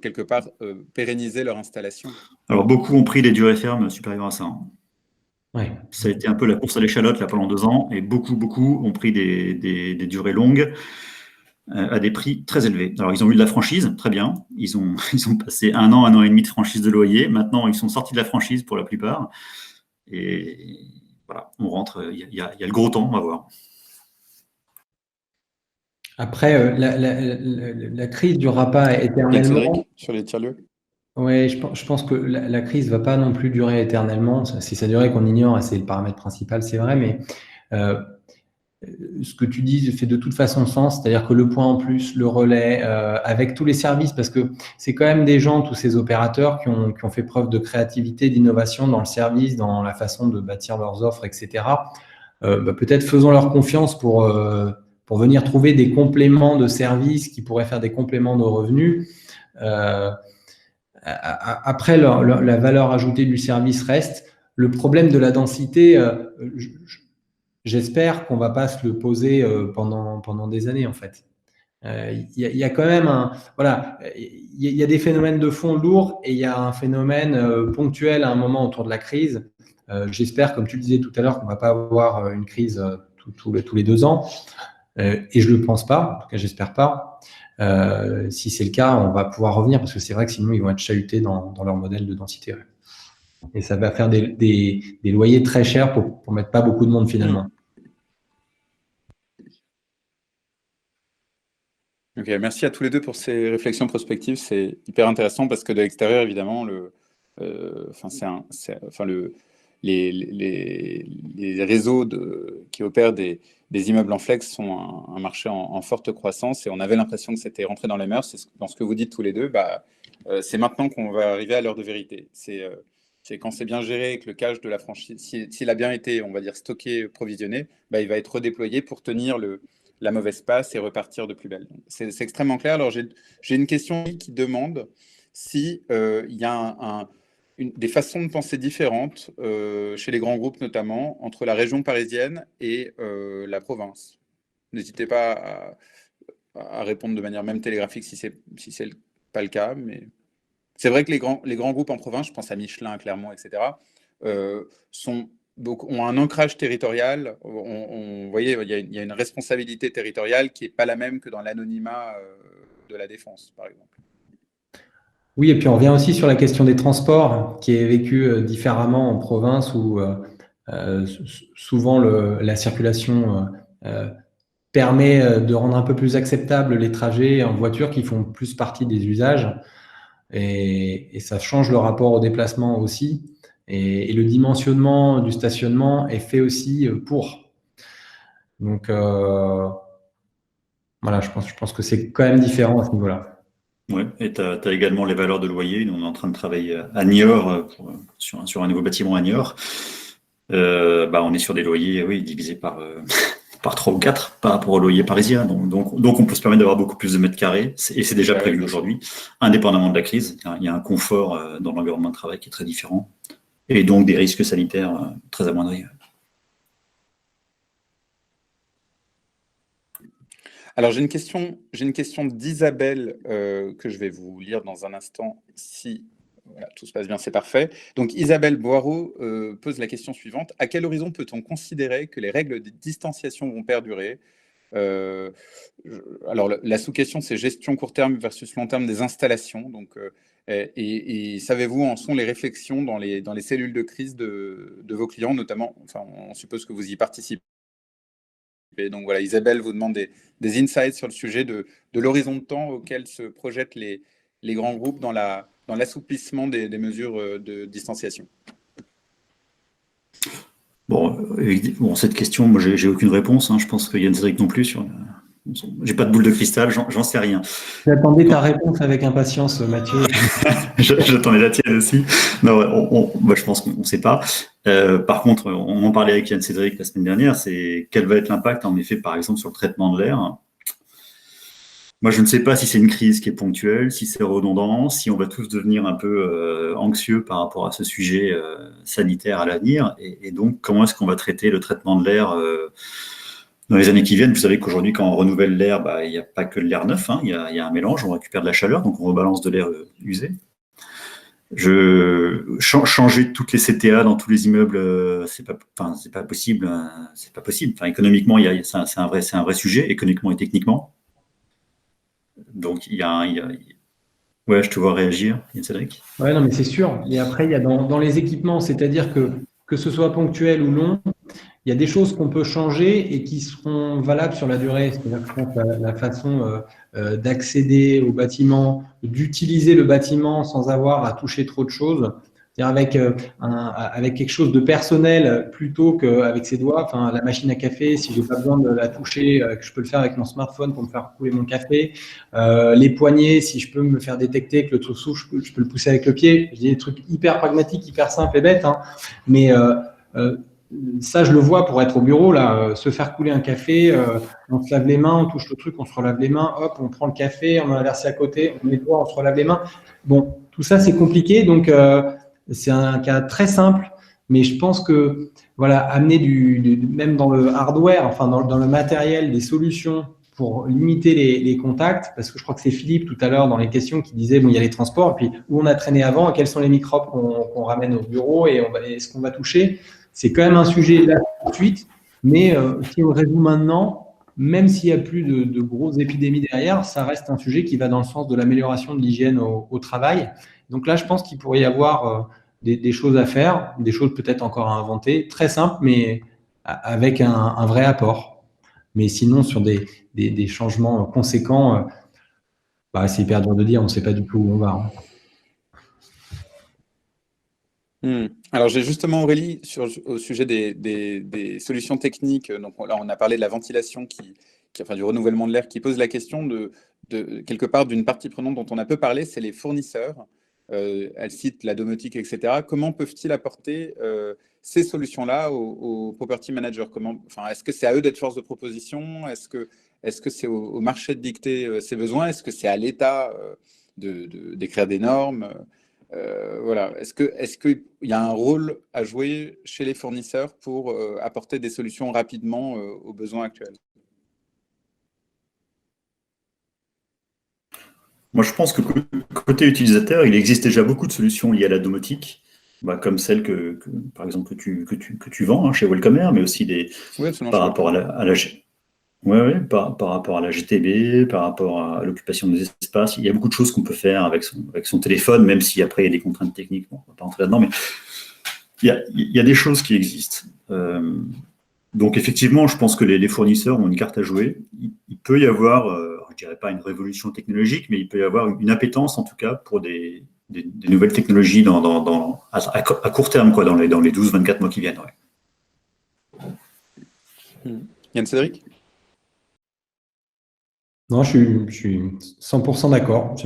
quelque part pérenniser leur installation. Alors, beaucoup ont pris des durées fermes supérieures à ça. Ouais. Ça a été un peu la course à l'échalote là, pendant 2 ans, et beaucoup ont pris des durées longues à des prix très élevés. Alors, ils ont eu de la franchise, très bien. Ils ont passé 1 an et demi de franchise de loyer. Maintenant, ils sont sortis de la franchise pour la plupart. Et voilà, on rentre. Il y a le gros temps, on va voir. Après, la crise ne durera pas éternellement. Sur les tiers-lieux. Oui, je pense que la crise ne va pas non plus durer éternellement. Si ça durait qu'on ignore, c'est le paramètre principal, c'est vrai, mais ce que tu dis fait de toute façon sens, c'est-à-dire que le point en plus, le relais, avec tous les services, parce que c'est quand même des gens, tous ces opérateurs qui ont fait preuve de créativité, d'innovation dans le service, dans la façon de bâtir leurs offres, etc. Peut-être faisons leur confiance pour venir trouver des compléments de services qui pourraient faire des compléments de revenus. Après, la valeur ajoutée du service reste. Le problème de la densité, j'espère qu'on ne va pas se le poser pendant des années, en fait. Il y a quand même il y a des phénomènes de fond lourds et il y a un phénomène ponctuel à un moment autour de la crise. J'espère, comme tu le disais tout à l'heure, qu'on ne va pas avoir une crise tous les 2 ans. Et je ne le pense pas, en tout cas, j'espère pas. Si c'est le cas, on va pouvoir revenir parce que c'est vrai que sinon, ils vont être chahutés dans leur modèle de densité. Et ça va faire des loyers très chers pour mettre pas beaucoup de monde finalement. Ok, merci à tous les deux pour ces réflexions prospectives. C'est hyper intéressant parce que de l'extérieur, évidemment, les réseaux qui opèrent des immeubles en flex sont un marché en forte croissance et on avait l'impression que c'était rentré dans les mœurs. C'est dans ce que vous dites tous les deux, c'est maintenant qu'on va arriver à l'heure de vérité. C'est quand c'est bien géré, que le cash de la franchise, s'il a bien été, on va dire, stocké, provisionné, il va être redéployé pour tenir la mauvaise passe et repartir de plus belle. C'est extrêmement clair. Alors, j'ai une question qui demande si il y a des façons de penser différentes, chez les grands groupes notamment, entre la région parisienne et la province. N'hésitez pas à répondre de manière même télégraphique si c'est pas le cas, mais c'est vrai que les grands groupes en province, je pense à Michelin, Clermont, etc., ont un ancrage territorial. Vous voyez, il y a une responsabilité territoriale qui n'est pas la même que dans l'anonymat de la défense, par exemple. Oui, et puis on revient aussi sur la question des transports, qui est vécue différemment en province, où souvent la circulation permet de rendre un peu plus acceptable les trajets en voiture qui font plus partie des usages, et ça change le rapport au déplacement aussi. Et le dimensionnement du stationnement est fait aussi pour. Donc voilà, je pense que c'est quand même différent à ce niveau-là. Ouais, et tu as également les valeurs de loyer. Nous, on est en train de travailler à Niort sur un nouveau bâtiment à Niort. On est sur des loyers, oui, divisés par 3 ou 4 par rapport aux loyers parisiens. Donc on peut se permettre d'avoir beaucoup plus de mètres carrés, et c'est déjà prévu aujourd'hui, indépendamment de la crise. Il y a un confort dans l'environnement de travail qui est très différent, et donc des risques sanitaires très amoindris. Alors, j'ai une question d'Isabelle que je vais vous lire dans un instant. Si voilà, tout se passe bien, c'est parfait. Donc, Isabelle Boireau pose la question suivante. À quel horizon peut-on considérer que les règles de distanciation vont perdurer ? Alors, la sous-question, c'est gestion court terme versus long terme des installations. Donc, et savez-vous, en sont les réflexions dans les cellules de crise de vos clients, notamment, enfin, on suppose que vous y participez. Et donc voilà, Isabelle vous demande des insights sur le sujet de l'horizon de temps auquel se projettent les grands groupes dans l'assouplissement des mesures de distanciation. Bon, cette question, moi, j'ai aucune réponse. Je pense que Yann Cédric non plus. J'ai pas de boule de cristal, j'en sais rien. J'attendais ta réponse avec impatience, Mathieu. J'attendais la tienne aussi. Non, je pense qu'on ne sait pas. Par contre, on en parlait avec Yann Cédric la semaine dernière, c'est quel va être l'impact, en effet, par exemple, sur le traitement de l'air. Moi, je ne sais pas si c'est une crise qui est ponctuelle, si c'est redondant, si on va tous devenir un peu anxieux par rapport à ce sujet sanitaire à l'avenir. Et donc, comment est-ce qu'on va traiter le traitement de l'air dans les années qui viennent? Vous savez qu'aujourd'hui, quand on renouvelle l'air, il n'y a pas que de l'air neuf, il y a un mélange, on récupère de la chaleur, donc on rebalance de l'air usé. Changer toutes les CTA dans tous les immeubles, c'est pas possible. C'est pas possible. Enfin, économiquement, c'est un vrai sujet, économiquement et techniquement. Donc, ouais, je te vois réagir, Cédric. Ouais, non, mais c'est sûr. Et après, il y a dans les équipements, c'est-à-dire que ce soit ponctuel ou non, il y a des choses qu'on peut changer et qui seront valables sur la durée. C'est-à-dire que la façon d'accéder au bâtiment, d'utiliser le bâtiment sans avoir à toucher trop de choses, c'est-à-dire avec quelque chose de personnel plutôt qu'avec ses doigts. Enfin, la machine à café, si j'ai pas besoin de la toucher, que je peux le faire avec mon smartphone pour me faire couler mon café. Les poignets, si je peux me faire détecter que le truc souffle, je peux le pousser avec le pied. Je dis des trucs hyper pragmatiques, hyper simples et bêtes, mais ça, je le vois pour être au bureau, là, se faire couler un café, on se lave les mains, on touche le truc, on se relave les mains, hop, on prend le café, on en a versé à côté, on met le doigt, on se relave les mains. Bon, tout ça, c'est compliqué, donc c'est un cas très simple, mais je pense que, voilà, amener même dans le hardware, enfin, dans le matériel, des solutions pour limiter les contacts, parce que je crois que c'est Philippe tout à l'heure dans les questions qui disait, bon, il y a les transports, et puis où on a traîné avant, et quels sont les microbes qu'on ramène au bureau, et ce qu'on va toucher. C'est quand même un sujet là tout de suite, mais si on le résout maintenant, même s'il n'y a plus de grosses épidémies derrière, ça reste un sujet qui va dans le sens de l'amélioration de l'hygiène au travail. Donc là, je pense qu'il pourrait y avoir des choses à faire, des choses peut-être encore à inventer, très simples, mais avec un vrai apport. Mais sinon, sur des changements conséquents, c'est hyper dur de dire, on ne sait pas du tout où on va. Alors, j'ai justement Aurélie au sujet des solutions techniques. Donc là, on a parlé de la ventilation, enfin, du renouvellement de l'air, qui pose la question de quelque part d'une partie prenante dont on a peu parlé, c'est les fournisseurs. Elle cite la domotique, etc. Comment peuvent-ils apporter ces solutions-là aux property managers? Est-ce que c'est à eux d'être force de proposition? Est-ce que c'est au marché de dicter ses besoins? Est-ce que c'est à l'État d'écrire des normes. Voilà. Est-ce qu'il y a un rôle à jouer chez les fournisseurs pour apporter des solutions rapidement aux besoins actuels? Moi, je pense que côté utilisateur, il existe déjà beaucoup de solutions liées à la domotique, comme celle par exemple, que tu vends chez Welcomer, mais aussi Oui, absolument, par je rapport à par rapport à la GTB, par rapport à l'occupation des espaces. Il y a beaucoup de choses qu'on peut faire avec son téléphone, même si après il y a des contraintes techniques. Bon, on ne va pas rentrer là-dedans, mais il y a des choses qui existent. Donc effectivement, je pense que les fournisseurs ont une carte à jouer. Il peut y avoir, je ne dirais pas une révolution technologique, mais il peut y avoir une appétence en tout cas pour des nouvelles technologies à court terme, quoi, dans les 12-24 mois qui viennent. Ouais. Yann Cédric? Non, je suis 100% d'accord.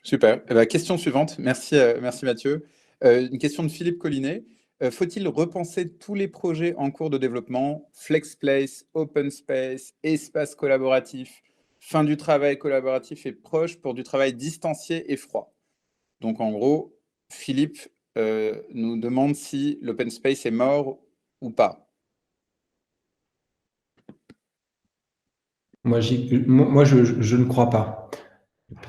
Super. Eh ben, question suivante. Merci Mathieu. Une question de Philippe Collinet. Faut-il repenser tous les projets en cours de développement, FlexPlace, Open Space, espace collaboratif, fin du travail collaboratif et proche pour du travail distancié et froid? Donc en gros, Philippe nous demande si l'Open Space est mort ou pas. Moi, je ne crois pas.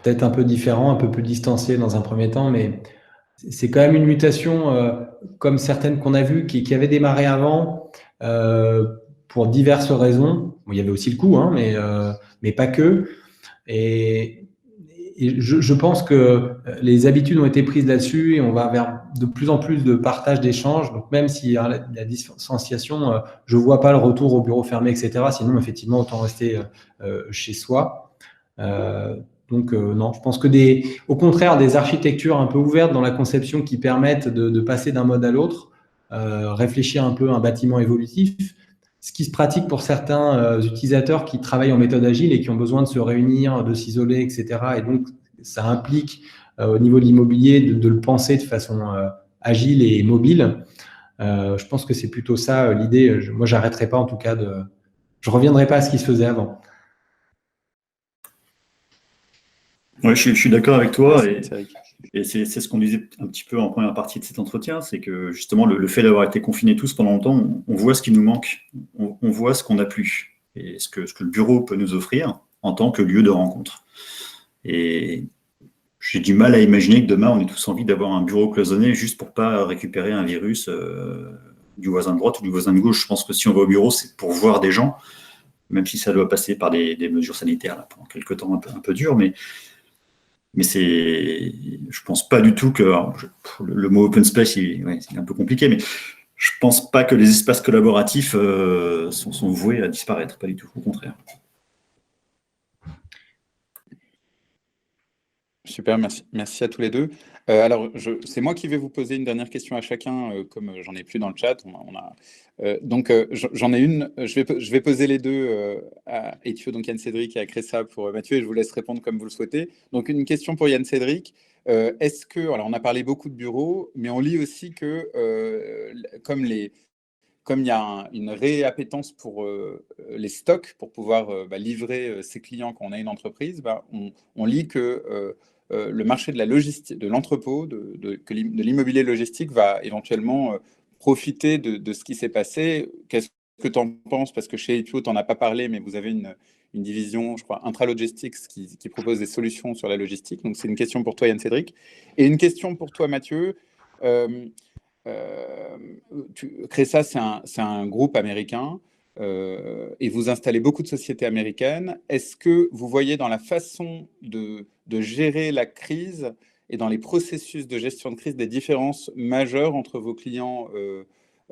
Peut-être un peu différent, un peu plus distancié dans un premier temps, mais c'est quand même une mutation comme certaines qu'on a vues qui avaient démarré avant pour diverses raisons. Bon, il y avait aussi le coût, mais pas que. Et je pense que les habitudes ont été prises là-dessus et on va vers de plus en plus de partage d'échanges. Donc même s'il y a la distanciation, je ne vois pas le retour au bureau fermé, etc. Sinon, effectivement, autant rester chez soi. Donc non, je pense que au contraire, des architectures un peu ouvertes dans la conception qui permettent de passer d'un mode à l'autre, réfléchir un peu à un bâtiment évolutif, ce qui se pratique pour certains utilisateurs qui travaillent en méthode agile et qui ont besoin de se réunir, de s'isoler, etc. Et donc, ça implique au niveau de l'immobilier de le penser de façon agile et mobile. Je pense que c'est plutôt ça l'idée. Moi, j'arrêterai pas en tout cas je reviendrai pas à ce qui se faisait avant. Ouais, je suis d'accord avec toi. Merci, et c'est ce qu'on disait un petit peu en première partie de cet entretien, c'est que justement le fait d'avoir été confinés tous pendant longtemps, on voit ce qui nous manque, on voit ce qu'on n'a plus, et ce que le bureau peut nous offrir en tant que lieu de rencontre. Et j'ai du mal à imaginer que demain on ait tous envie d'avoir un bureau cloisonné juste pour pas récupérer un virus du voisin de droite ou du voisin de gauche. Je pense que si on va au bureau, c'est pour voir des gens, même si ça doit passer par des mesures sanitaires là, pendant quelques temps un peu dur, mais je pense pas du tout que le mot open space, c'est un peu compliqué, mais je pense pas que les espaces collaboratifs sont voués à disparaître, pas du tout, au contraire. Super, merci à tous les deux. Alors, c'est moi qui vais vous poser une dernière question à chacun, comme j'en ai plus dans le chat. Donc, j'en ai une. Je vais poser les deux à Ethio, donc Yann Cédric, et à Cressa pour Mathieu, et je vous laisse répondre comme vous le souhaitez. Donc, une question pour Yann Cédric. Alors, on a parlé beaucoup de bureaux, mais on lit aussi que comme il y a une réappétence pour les stocks, pour pouvoir livrer ses clients quand on a une entreprise, on lit que le marché de la logistique, de l'entrepôt, de l'immobilier logistique va éventuellement profiter de ce qui s'est passé. Qu'est-ce que tu en penses? Parce que chez Ethio, tu n'en as pas parlé, mais vous avez une division, je crois, Intralogistics qui propose des solutions sur la logistique. Donc, c'est une question pour toi, Yann Cédric. Et une question pour toi, Mathieu. Cressa, c'est un groupe américain et vous installez beaucoup de sociétés américaines. Est-ce que vous voyez dans la façon de gérer la crise et dans les processus de gestion de crise des différences majeures entre vos clients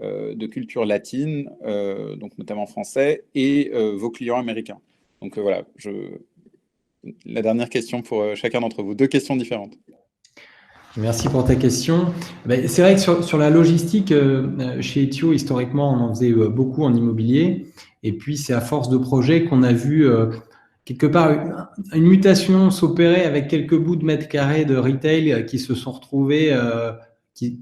de culture latine, donc notamment français, et vos clients américains? Donc voilà, la dernière question pour chacun d'entre vous. Deux questions différentes. Merci pour ta question. C'est vrai que sur la logistique, chez Ethio, historiquement, on en faisait beaucoup en immobilier. Et puis, c'est à force de projets qu'on a vu quelque part une mutation s'opérer avec quelques bouts de mètres carrés de retail qui se sont retrouvés, qui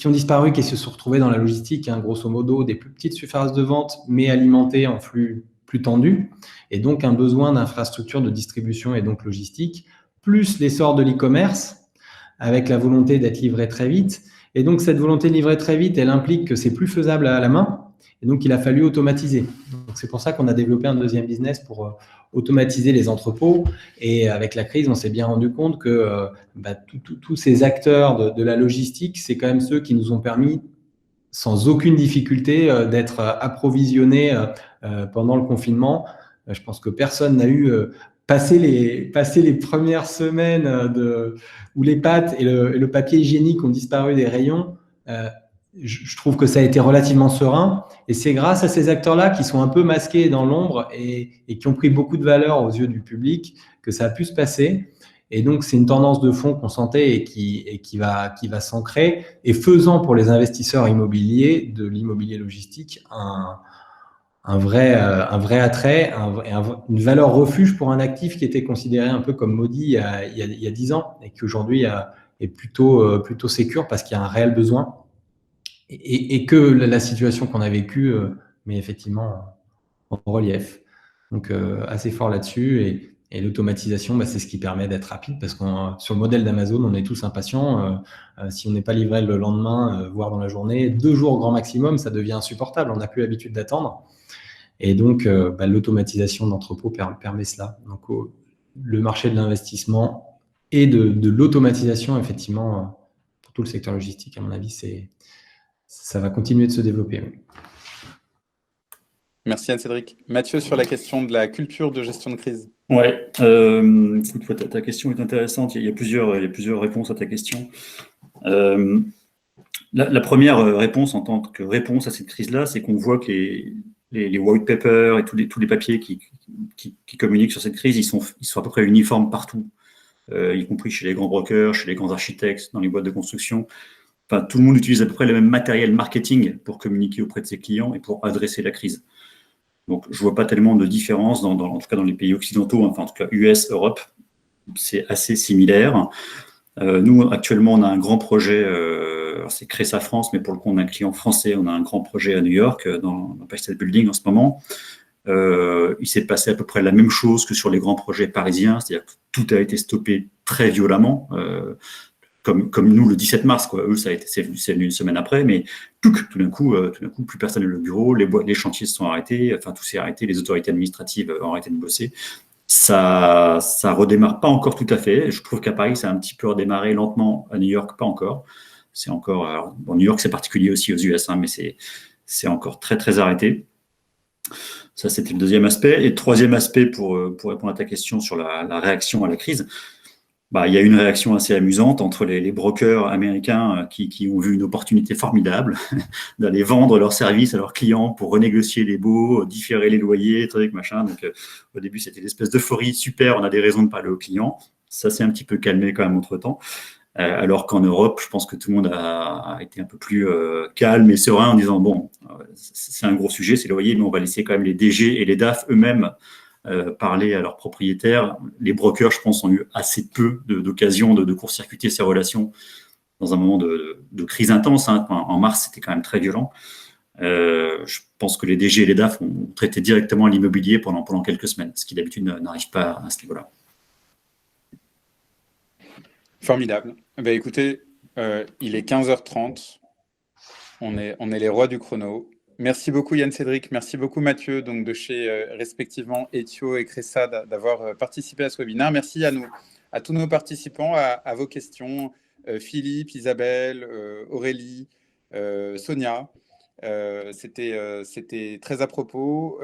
ont disparu, qui se sont retrouvés dans la logistique, grosso modo, des plus petites surfaces de vente, mais alimentées en flux plus tendus. Et donc, un besoin d'infrastructure de distribution et donc logistique plus l'essor de l'e-commerce, avec la volonté d'être livré très vite. Et donc, cette volonté de livrer très vite, elle implique que c'est plus faisable à la main. Et donc, il a fallu automatiser. Donc, c'est pour ça qu'on a développé un deuxième business pour automatiser les entrepôts. Et avec la crise, on s'est bien rendu compte que tous ces acteurs de la logistique, c'est quand même ceux qui nous ont permis, sans aucune difficulté, d'être approvisionnés pendant le confinement. Je pense que personne n'a eu passé les premières semaines où les pâtes et le papier hygiénique ont disparu des rayons. Je trouve que ça a été relativement serein. Et c'est grâce à ces acteurs-là qui sont un peu masqués dans l'ombre et qui ont pris beaucoup de valeur aux yeux du public que ça a pu se passer. Et donc, c'est une tendance de fond qu'on sentait et qui va s'ancrer, et faisant pour les investisseurs immobiliers de l'immobilier logistique un vrai attrait, une valeur refuge pour un actif qui était considéré un peu comme maudit il y a 10 ans et qui aujourd'hui est plutôt sécure parce qu'il y a un réel besoin et que la situation qu'on a vécue met effectivement en relief. Donc, assez fort là-dessus. Et l'automatisation, c'est ce qui permet d'être rapide parce que sur le modèle d'Amazon, on est tous impatients. Si on n'est pas livré le lendemain, voire dans la journée, 2 jours grand maximum, ça devient insupportable. On n'a plus l'habitude d'attendre. Et donc, l'automatisation d'entrepôt permet cela. Donc, le marché de l'investissement et de l'automatisation, effectivement, pour tout le secteur logistique, à mon avis, ça va continuer de se développer. Merci Anne-Cédric. Mathieu, sur la question de la culture de gestion de crise. Ouais, écoute, ta question est intéressante. Il y a plusieurs réponses à ta question. La première réponse en tant que réponse à cette crise-là, c'est qu'on voit que les white papers et tous les papiers qui communiquent sur cette crise, ils sont à peu près uniformes partout, y compris chez les grands brokers, chez les grands architectes, dans les boîtes de construction. Enfin, tout le monde utilise à peu près le même matériel marketing pour communiquer auprès de ses clients et pour adresser la crise. Donc, je ne vois pas tellement de différence, en tout cas dans les pays occidentaux, enfin en tout cas US, Europe, c'est assez similaire. Nous, actuellement, on a un grand projet, c'est Cresa France, mais pour le coup, on a un client français, on a un grand projet à New York, dans l'Empire State Building en ce moment. Il s'est passé à peu près la même chose que sur les grands projets parisiens, c'est-à-dire que tout a été stoppé très violemment, comme nous le 17 mars, quoi. Eux, c'est venu une semaine après, mais tout d'un coup, plus personne n'est au bureau, les chantiers se sont arrêtés, enfin tout s'est arrêté, les autorités administratives ont arrêté de bosser. Ça redémarre pas encore tout à fait. Je trouve qu'à Paris, ça a un petit peu redémarré lentement. À New York, pas encore. C'est encore. Alors, bon, New York, c'est particulier aussi aux US, mais c'est encore très très arrêté. Ça, c'était le deuxième aspect. Et le troisième aspect, pour répondre à ta question sur la réaction à la crise, il y a une réaction assez amusante entre les brokers américains qui ont vu une opportunité formidable d'aller vendre leurs services à leurs clients pour renégocier les baux, différer les loyers, trucs, machin. Donc, au début, c'était une espèce d'euphorie. Super, on a des raisons de parler aux clients. Ça s'est un petit peu calmé quand même entre-temps. Alors qu'en Europe, je pense que tout le monde a été un peu plus calme et serein en disant, bon, c'est un gros sujet, c'est le loyer, mais on va laisser quand même les DG et les DAF eux-mêmes parler à leurs propriétaires. Les brokers, je pense, ont eu assez peu d'occasion de court-circuiter ces relations dans un moment de crise intense. En mars, c'était quand même très violent. Je pense que les DG et les DAF ont traité directement l'immobilier pendant quelques semaines, ce qui d'habitude n'arrive pas à ce niveau-là. Formidable. Écoutez, il est 15h30. On est les rois du chrono. Merci beaucoup Yann Cédric, merci beaucoup Mathieu, donc de chez respectivement Ethio et Cresa d'avoir participé à ce webinaire. Merci à tous nos participants, à vos questions, Philippe, Isabelle, Aurélie, Sonia. C'était très à propos.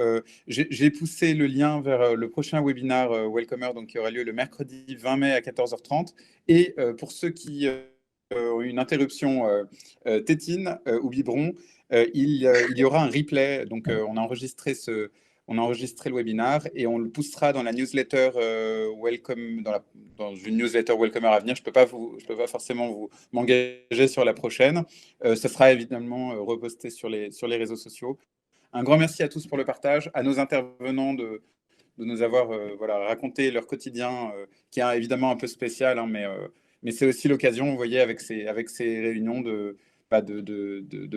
J'ai poussé le lien vers le prochain webinaire Welcomer, donc qui aura lieu le mercredi 20 mai à 14h30. Et pour ceux qui ont eu une interruption tétine ou biberon, il y aura un replay. Donc, on a enregistré le webinaire et on le poussera dans la newsletter Welcome, dans une newsletter Welcomer à venir. Je peux pas forcément m'engager sur la prochaine. Ça sera évidemment reposté sur les réseaux sociaux. Un grand merci à tous pour le partage, à nos intervenants de nous avoir raconté leur quotidien, qui est évidemment un peu spécial, mais c'est aussi l'occasion, vous voyez, avec ces réunions de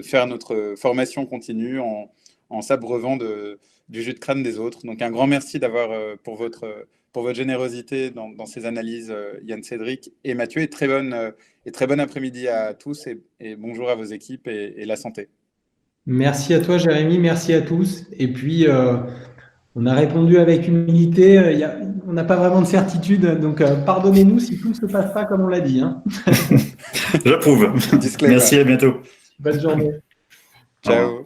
faire notre formation continue en s'abreuvant du jus de crâne des autres. Donc un grand merci pour votre pour votre générosité dans ces analyses, Yann Cédric et Mathieu. Et très bon après-midi à tous et bonjour à vos équipes et la santé. Merci à toi, Jérémy. Merci à tous. Et puis, on a répondu avec humilité. On n'a pas vraiment de certitude. Donc, pardonnez-nous si tout ne se passe pas comme on l'a dit. Hein. J'approuve. Merci, à bientôt. Bonne journée. Ciao.